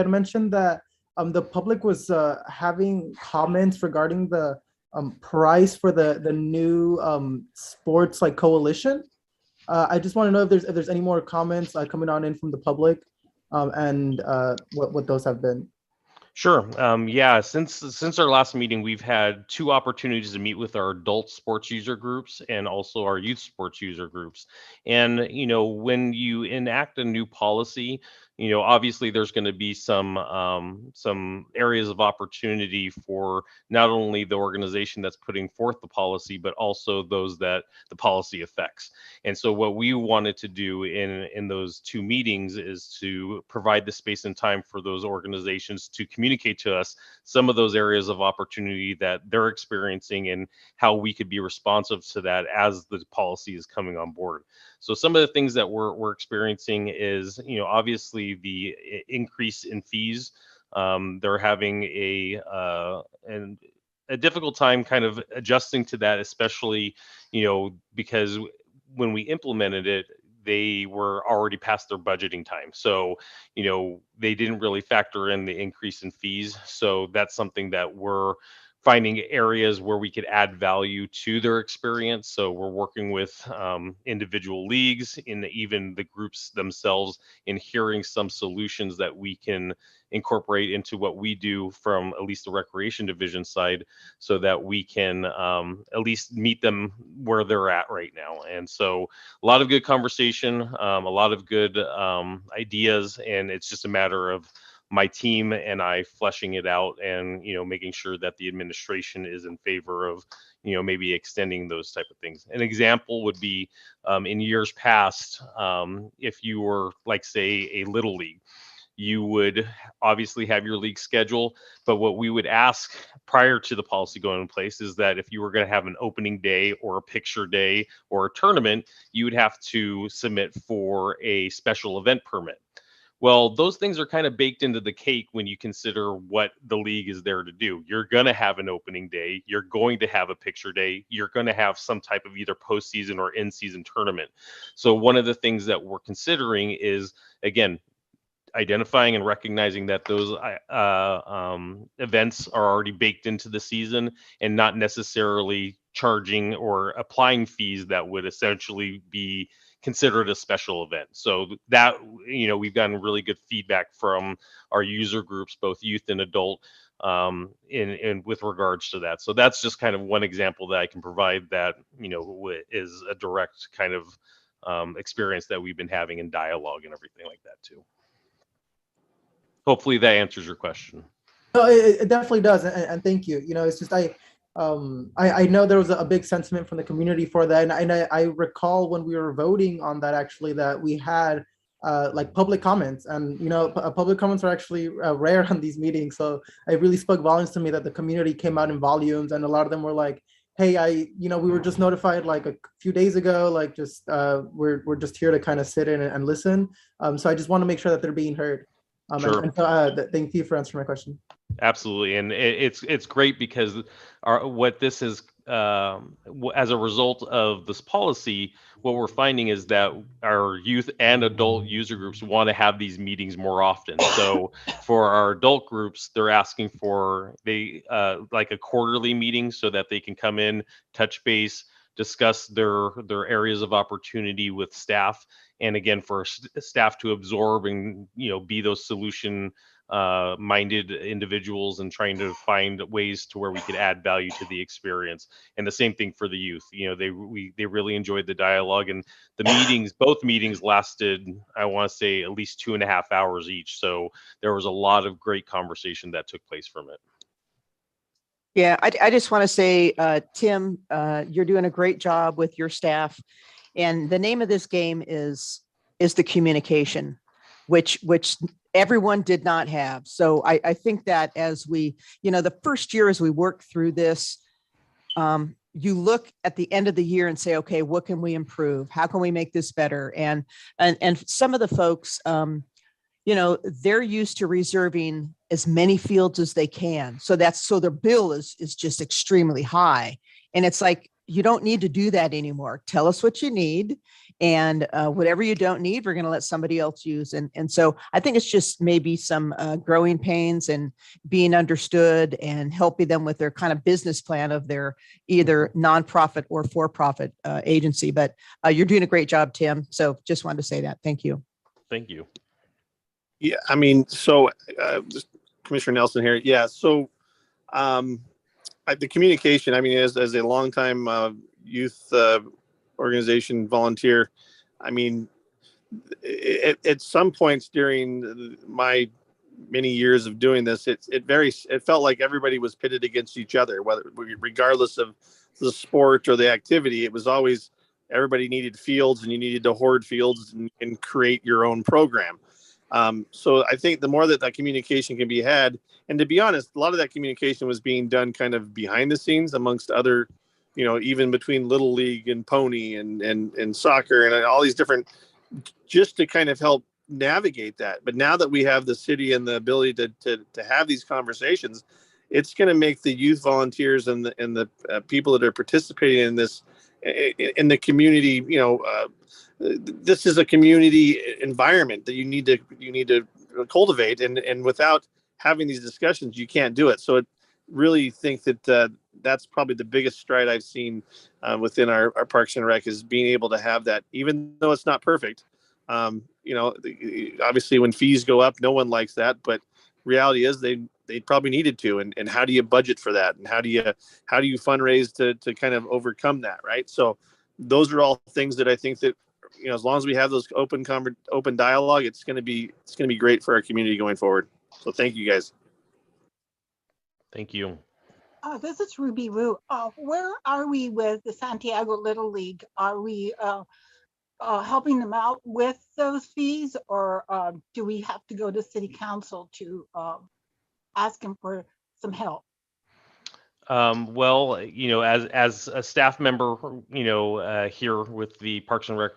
mentioned that the public was having comments regarding the price for the new sports like coalition. I just want to know if there's any more comments coming on in from the public, and what those have been. Sure. Yeah, since our last meeting, we've had 2 opportunities to meet with our adult sports user groups and also our youth sports user groups. And, when you enact a new policy, obviously there's going to be some areas of opportunity for not only the organization that's putting forth the policy, but also those that the policy affects. And so what we wanted to do in those 2 meetings is to provide the space and time for those organizations to communicate to us some of those areas of opportunity that they're experiencing and how we could be responsive to that as the policy is coming on board. So some of the things that we're experiencing is, obviously the increase in fees. They're having a difficult time kind of adjusting to that, especially, because when we implemented it, they were already past their budgeting time. So, they didn't really factor in the increase in fees. So that's something that we're finding areas where we could add value to their experience. So we're working with individual leagues in even the groups themselves in hearing some solutions that we can incorporate into what we do from at least the recreation division side so that we can at least meet them where they're at right now. And so a lot of good conversation, a lot of good ideas, and it's just a matter of my team and I fleshing it out and, making sure that the administration is in favor of, maybe extending those type of things. An example would be in years past, if you were like, say, a little league, you would obviously have your league schedule, but what we would ask prior to the policy going in place is that if you were going to have an opening day or a picture day or a tournament, you would have to submit for a special event permit. Well, those things are kind of baked into the cake when you consider what the league is there to do. You're going to have an opening day. You're going to have a picture day. You're going to have some type of either postseason or in-season tournament. So one of the things that we're considering is, again, identifying and recognizing that those events are already baked into the season and not necessarily charging or applying fees that would essentially be considered a special event. So that, we've gotten really good feedback from our user groups, both youth and adult, in with regards to that. So that's just kind of one example that I can provide that, is a direct kind of experience that we've been having in dialogue and everything like that too. Hopefully that answers your question. No, it definitely does, and thank you. It's just I know there was a big sentiment from the community for that, and I recall when we were voting on that actually that we had like public comments, and public comments are actually rare on these meetings. So it really spoke volumes to me that the community came out in volumes, and a lot of them were like, "Hey, we were just notified like a few days ago, like just we're just here to kind of sit in and listen." So I just want to make sure that they're being heard. Sure. And so, thank you for answering my question. Absolutely, and it's great because what this is as a result of this policy, what we're finding is that our youth and adult user groups want to have these meetings more often. So for our adult groups, they're asking for like a quarterly meeting so that they can come in, touch base, discuss their areas of opportunity with staff, and again for staff to absorb and be those solution minded individuals and trying to find ways to where we could add value to the experience. And the same thing for the youth. They really enjoyed the dialogue, and the meetings, both meetings lasted, I want to say, at least 2.5 hours each. So there was a lot of great conversation that took place from it. Yeah, I just want to say, Tim, you're doing a great job with your staff. And the name of this game is the communication, which everyone did not have. So I think that as we, the first year as we work through this, you look at the end of the year and say, okay, what can we improve? How can we make this better? And some of the folks, they're used to reserving as many fields as they can. So their bill is just extremely high. And it's like, you don't need to do that anymore. Tell us what you need, and whatever you don't need, we're going to let somebody else use. And so I think it's just maybe some growing pains and being understood and helping them with their kind of business plan of their either nonprofit or for-profit agency. But you're doing a great job, Tim. So just wanted to say that. Thank you. Thank you. Yeah, I mean, so just Commissioner Nelson here. Yeah, so the communication, I mean, as a longtime youth organization volunteer, I mean, at some points during my many years of doing this, it felt like everybody was pitted against each other, regardless of the sport or the activity. It was always everybody needed fields, and you needed to hoard fields and create your own program. So I think the more that communication can be had, and to be honest, a lot of that communication was being done kind of behind the scenes amongst other, even between Little League and Pony and soccer and all these different, just to kind of help navigate that. But now that we have the city and the ability to have these conversations, it's going to make the youth volunteers and the people that are participating in this, in the community, this is a community environment that you need to cultivate, and without having these discussions, you can't do it. So I really think that that's probably the biggest stride I've seen within our Parks and Rec, is being able to have that, even though it's not perfect. Obviously when fees go up, no one likes that, but reality is they probably needed to, and how do you budget for that, and how do you fundraise to kind of overcome that, right? So those are all things that I think that, as long as we have those open dialogue, it's going to be great for our community going forward. So thank you guys. Thank you. This is Ruby Roo. Where are we with the Santiago Little League? Are we helping them out with those fees, or do we have to go to City Council to ask them for some help? Well, as a staff member, here with the Parks and Rec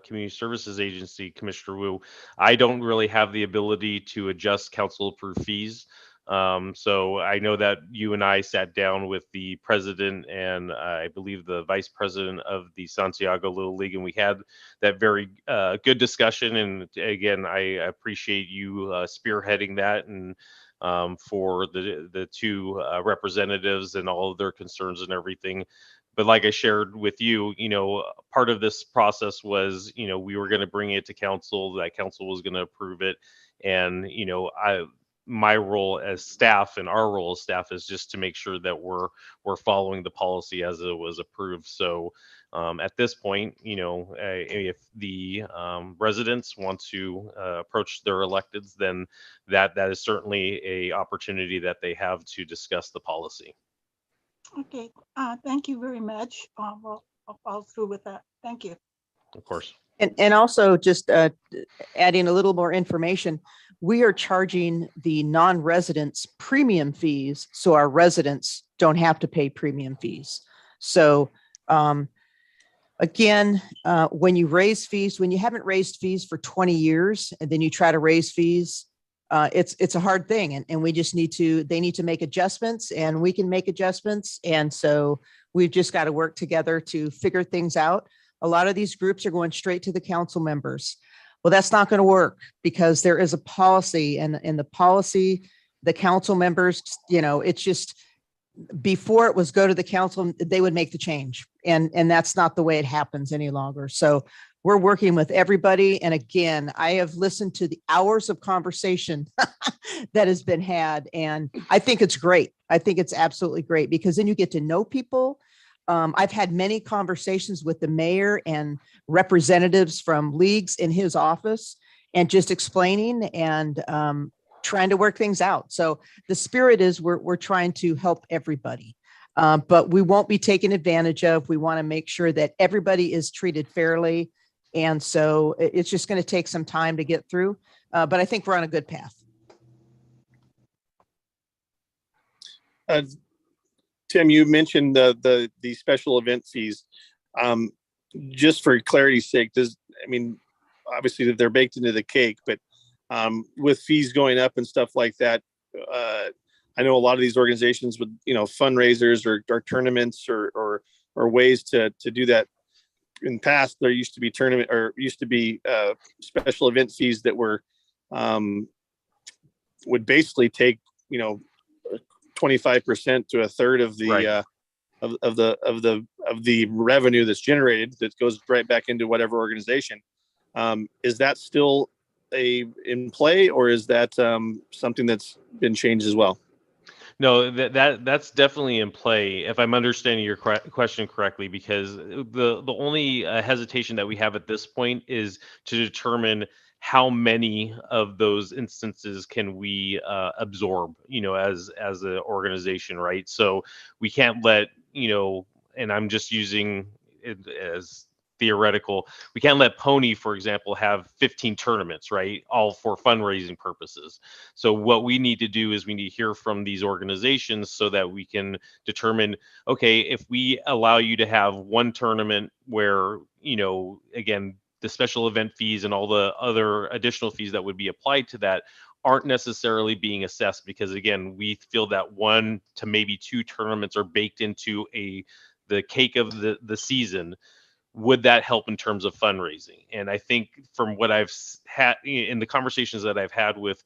Community Services Agency, Commissioner Wu, I don't really have the ability to adjust council approved fees. So I know that you and I sat down with the president and I believe the vice president of the Santiago Little League, and we had that very good discussion. And again, I appreciate you spearheading that, and for the two representatives and all of their concerns and everything. But like I shared with you, part of this process was, we were going to bring it to council, that council was going to approve it. And, my role as staff and our role as staff is just to make sure that we're following the policy as it was approved. So at this point, if the residents want to approach their electeds, then that is certainly a opportunity that they have to discuss the policy. Okay, thank you very much. I'll follow through with that. Thank you. Of course. And also just adding a little more information, we are charging the non-residents premium fees, so our residents don't have to pay premium fees. So again, when you raise fees, when you haven't raised fees for 20 years and then you try to raise fees, it's a hard thing. And we just they need to make adjustments, and we can make adjustments. And so we've just got to work together to figure things out. A lot of these groups are going straight to the council members. Well, that's not going to work because there is a policy, and the policy, the council members, it's just, before it was go to the council, they would make the change. And that's not the way it happens any longer. So we're working with everybody. And again, I have listened to the hours of conversation that has been had. And I think it's great. I think it's absolutely great because then you get to know people. I've had many conversations with the mayor and representatives from leagues in his office, and just explaining and trying to work things out. So the spirit is we're trying to help everybody, but we won't be taken advantage of. We want to make sure that everybody is treated fairly. And so it's just going to take some time to get through, but I think we're on a good path. Tim, you mentioned the special event fees. Just for clarity's sake, obviously they're baked into the cake, but with fees going up and stuff like that, I know a lot of these organizations with fundraisers or tournaments or ways to do that. In the past, there used to be special event fees that were would basically take 25% to a third of the Right. of the revenue that's generated, that goes right back into whatever organization. Is that still in play, or is that something that's been changed as well? No, that's definitely in play, if I'm understanding your question correctly, because the only hesitation that we have at this point is to determine how many of those instances can we absorb, as an organization, right? So we can't let, and I'm just using it as theoretical, we can't let Pony, for example, have 15 tournaments, right? All for fundraising purposes. So what we need to do is we need to hear from these organizations so that we can determine, okay, if we allow you to have one tournament where, again, the special event fees and all the other additional fees that would be applied to that aren't necessarily being assessed, because again, we feel that 1 to maybe 2 tournaments are baked into the cake of the season. Would that help in terms of fundraising? And I think from what I've had in the conversations that I've had with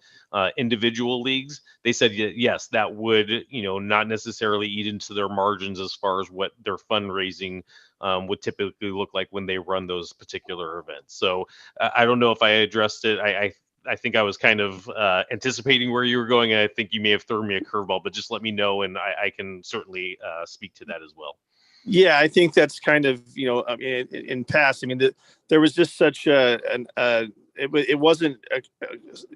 individual leagues, they said yes, that would not necessarily eat into their margins as far as what their fundraising would typically look like when they run those particular events. So I don't know if I addressed it. I think I was kind of anticipating where you were going, and I think you may have thrown me a curveball, but just let me know, and I can certainly speak to that as well. Yeah, I think that's kind of, in past, there was just such it wasn't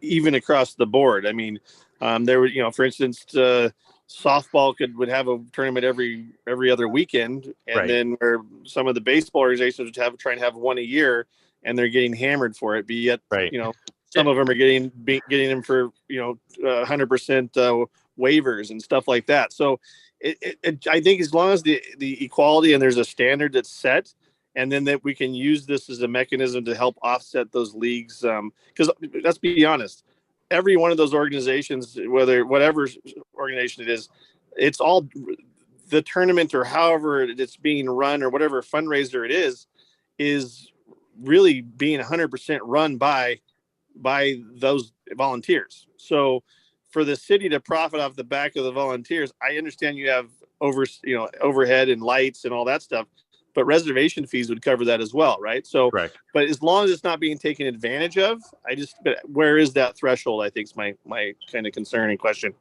even across the board. There were, for instance, softball would have a tournament every other weekend. And Right. then where some of the baseball organizations would try and have one a year, and they're getting hammered for it. But yet, Right. some of them are getting them for, 100% waivers and stuff like that. So I think as long as the equality and there's a standard that's set, and then that we can use this as a mechanism to help offset those leagues. Because let's be honest, every one of those organizations, whatever organization it is, it's all the tournament or however it's being run or whatever fundraiser it is really being 100% run by those volunteers. So for the city to profit off the back of the volunteers, I understand you have overhead and lights and all that stuff, but reservation fees would cover that as well, right? So, Correct. but as long as it's not being taken advantage of, but where is that threshold? I think is my kind of concerning question.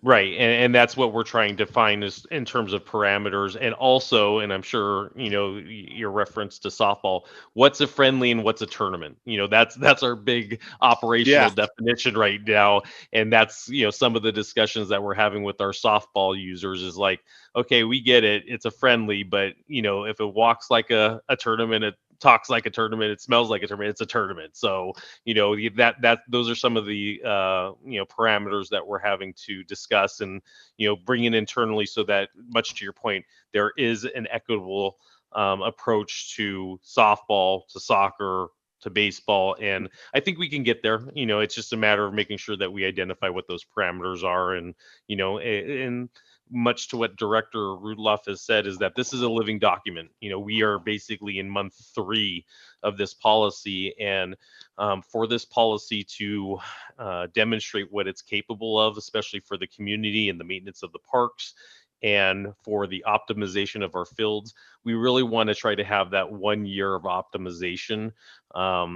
Right, and that's what we're trying to find is in terms of parameters, and also, and I'm sure your reference to softball. What's a friendly and what's a tournament? That's our big operational definition right now, and that's some of the discussions that we're having with our softball users is like, okay, we get it, it's a friendly, but if it walks like a tournament, it talks like a tournament, it smells like a tournament, it's a tournament. So that those are some of the parameters that we're having to discuss and bring in internally, so that, much to your point, there is an equitable approach to softball, to soccer, to baseball, and I think we can get there. It's just a matter of making sure that we identify what those parameters are, and and much to what Director Rudloff has said, is that this is a living document. We are basically in month 3 of this policy, and for this policy to demonstrate what it's capable of, especially for the community and the maintenance of the parks, and for the optimization of our fields, we really want to try to have that 1 year of optimization,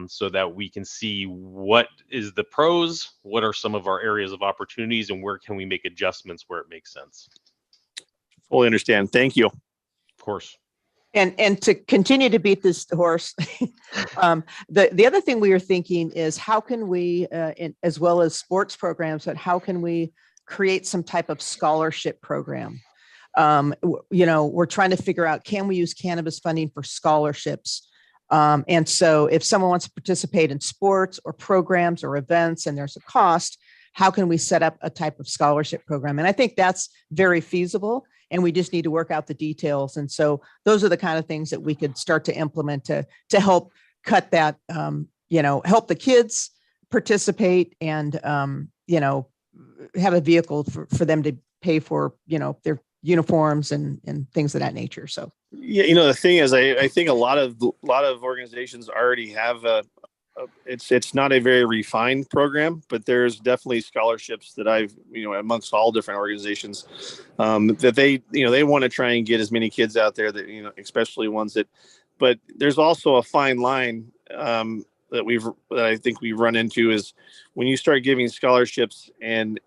so that we can see what is the pros, what are some of our areas of opportunities, and where can we make adjustments where it makes sense. Fully understand. Thank you. Of course. And to continue to beat this horse, the other thing we are thinking is how can we, as well as sports programs, but how can we create some type of scholarship program? We're trying to figure out, can we use cannabis funding for scholarships? And so if someone wants to participate in sports or programs or events and there's a cost, how can we set up a type of scholarship program? And I think that's very feasible, and we just need to work out the details. And so those are the kind of things that we could start to implement to help cut that, help the kids participate and, have a vehicle for them to pay for, their uniforms and things of that nature. So, yeah, the thing is, I think a lot of organizations already have it's not a very refined program, but there's definitely scholarships that I've, amongst all different organizations, that they want to try and get as many kids out there that, especially ones that, but there's also a fine line, that I think we've run into, is when you start giving scholarships and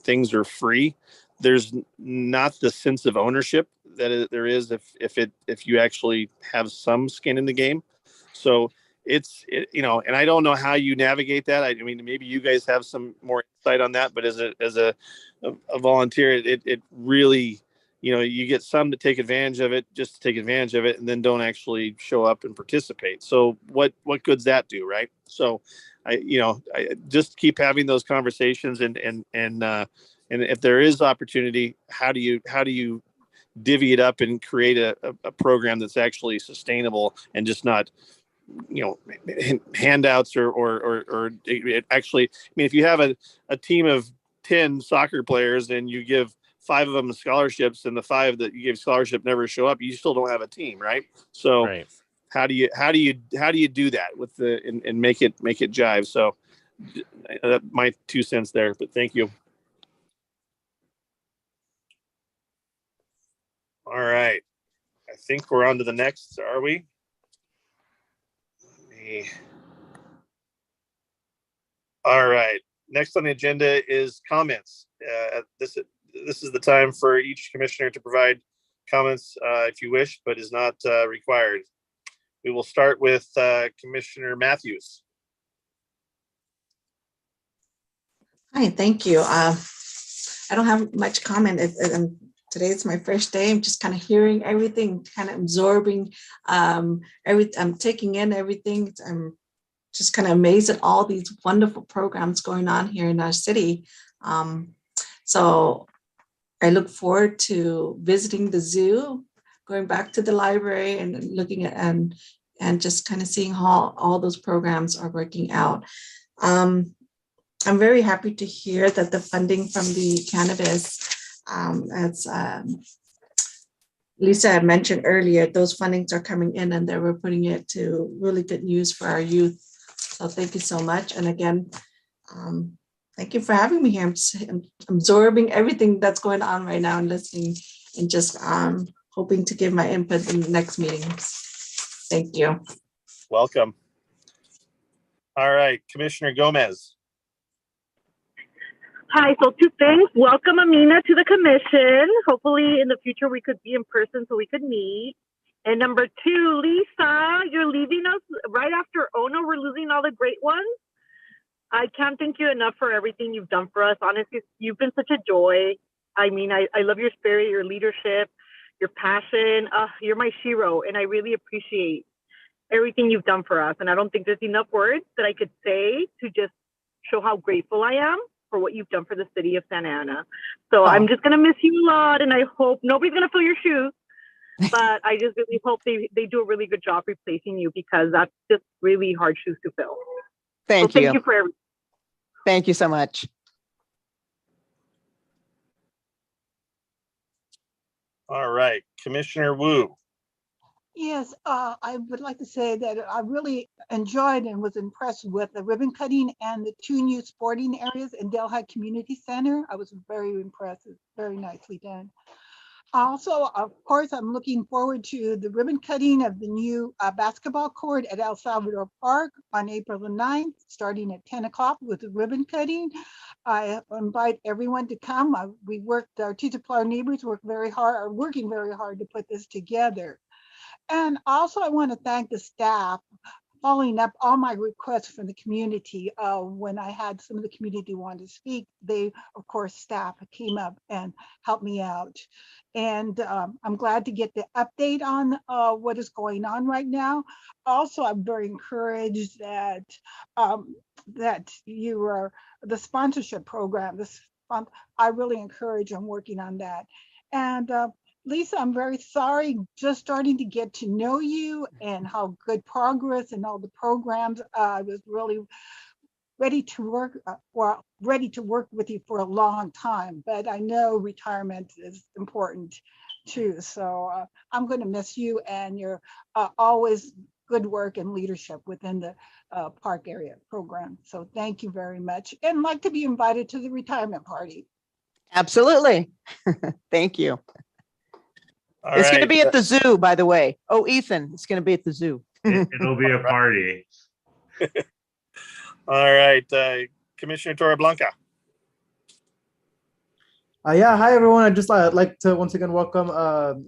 things are free, there's not the sense of ownership that there is if you actually have some skin in the game. So and I don't know how you navigate that. I mean, maybe you guys have some more insight on that, but as a volunteer, it really, you get some to take advantage of it, just to take advantage of it, and then don't actually show up and participate. So what good's that do, right? So I just keep having those conversations, and if there is opportunity, how do you divvy it up and create a program that's actually sustainable and just not, handouts or it actually, I mean, if you have a team of 10 soccer players and you give 5 of them scholarships and the 5 that you gave scholarship never show up, you still don't have a team, right? So right. How do you do that with and make it jive? So my 2 cents there, but thank you. All right. I think we're on to the next, are we? All right. Next on the agenda is comments. This is the time for each commissioner to provide comments if you wish, but is not required. We will start with Commissioner Matthews. Hi, thank you. I don't have much comment. Today's my first day. I'm just kind of hearing everything, kind of absorbing I'm taking in everything. I'm just kind of amazed at all these wonderful programs going on here in our city. So I look forward to visiting the zoo, going back to the library and looking at and just kind of seeing how all those programs are working out. I'm very happy to hear that the funding from the cannabis, as Lisa had mentioned earlier, those fundings are coming in and that we're putting it to really good use for our youth. So thank you so much. And again, thank you for having me here. I'm absorbing everything that's going on right now and listening and just hoping to give my input in the next meetings. Thank you. Welcome. All right, Commissioner Gomez. Hi, so 2 things. Welcome, Amina, to the commission. Hopefully in the future we could be in person so we could meet. And number 2, Lisa, you're leaving us right after Ono. We're losing all the great ones. I can't thank you enough for everything you've done for us. Honestly, you've been such a joy. I mean, I love your spirit, your leadership, your passion. You're my shiro, and I really appreciate everything you've done for us. And I don't think there's enough words that I could say to just show how grateful I am for what you've done for the city of Santa Ana. So I'm just going to miss you a lot, and I hope nobody's going to fill your shoes, but I just really hope they do a really good job replacing you, because that's just really hard shoes to fill. Thank so you. Thank you for everything. Thank you so much. All right, Commissioner Wu. Yes, I would like to say that I really enjoyed and was impressed with the ribbon cutting and the 2 new sporting areas in Delhi Community Center. I was very impressed. It's very nicely done. Also, of course, I'm looking forward to the ribbon cutting of the new basketball court at El Salvador Park on April the 9th, starting at 10 o'clock with the ribbon cutting. I invite everyone to come. Our Tizaplar neighbors are working very hard to put this together. And also, I want to thank the staff following up all my requests from the community. When I had some of the community want to speak, they, of course, staff came up and helped me out. And I'm glad to get the update on what is going on right now. Also, I'm very encouraged that you are the sponsorship program. I really encourage and working on that. And Lisa, I'm very sorry, just starting to get to know you and how good progress and all the programs. I was really ready to work with you for a long time, but I know retirement is important too. So I'm going to miss you and your always good work and leadership within the park area program. So thank you very much, and like to be invited to the retirement party. Absolutely. Thank you. It's going to be at the zoo, by the way. Oh, Ethan, it's going to be at the zoo. It'll be a party. All right, Commissioner Torreblanca. Yeah, hi everyone. I'd just like to once again welcome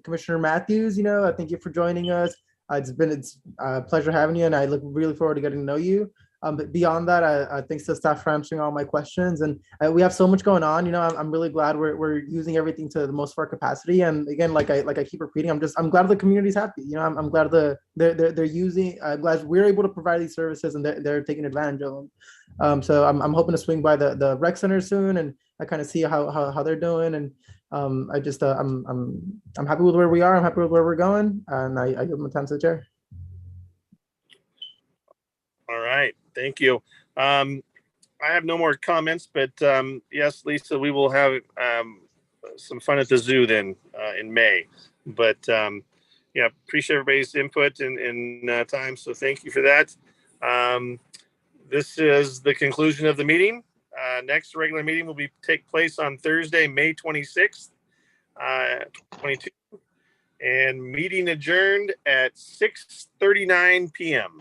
Commissioner Matthews. Thank you for joining us. It's a pleasure having you, and I look really forward to getting to know you. But beyond that, thanks to staff for answering all my questions. And we have so much going on. I'm really glad we're using everything to the most of our capacity. And again, like I keep repeating, I'm glad the community's happy. I'm glad they're using. I'm glad we're able to provide these services and they're taking advantage of them. So I'm hoping to swing by the rec center soon and I kind of see how they're doing. And I'm happy with where we are. I'm happy with where we're going. And I give them a time to the chair. All right, thank you. I have no more comments, but yes, Lisa, we will have some fun at the zoo then in May. But yeah, appreciate everybody's input and time. So thank you for that. This is the conclusion of the meeting. Next regular meeting will take place on Thursday, May 26th, 22, and meeting adjourned at 6:39 p.m.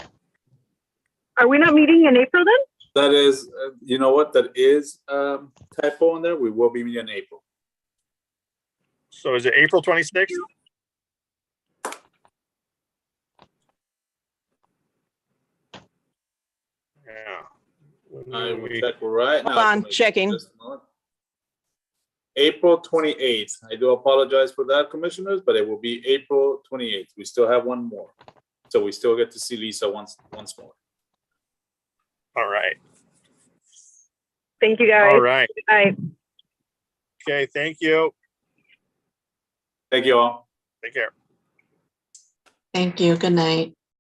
Are we not meeting in April then? That is, you know what? That is typo in there. We will be meeting in April. So is it April 26th? Yeah. I will check right now. Hold on, checking. April 28th. I do apologize for that, commissioners, but it will be April 28th. We still have one more. So we still get to see Lisa once more. All right. Thank you, guys. All right. Bye. Okay, thank you. Thank you all. Take care. Thank you. Good night.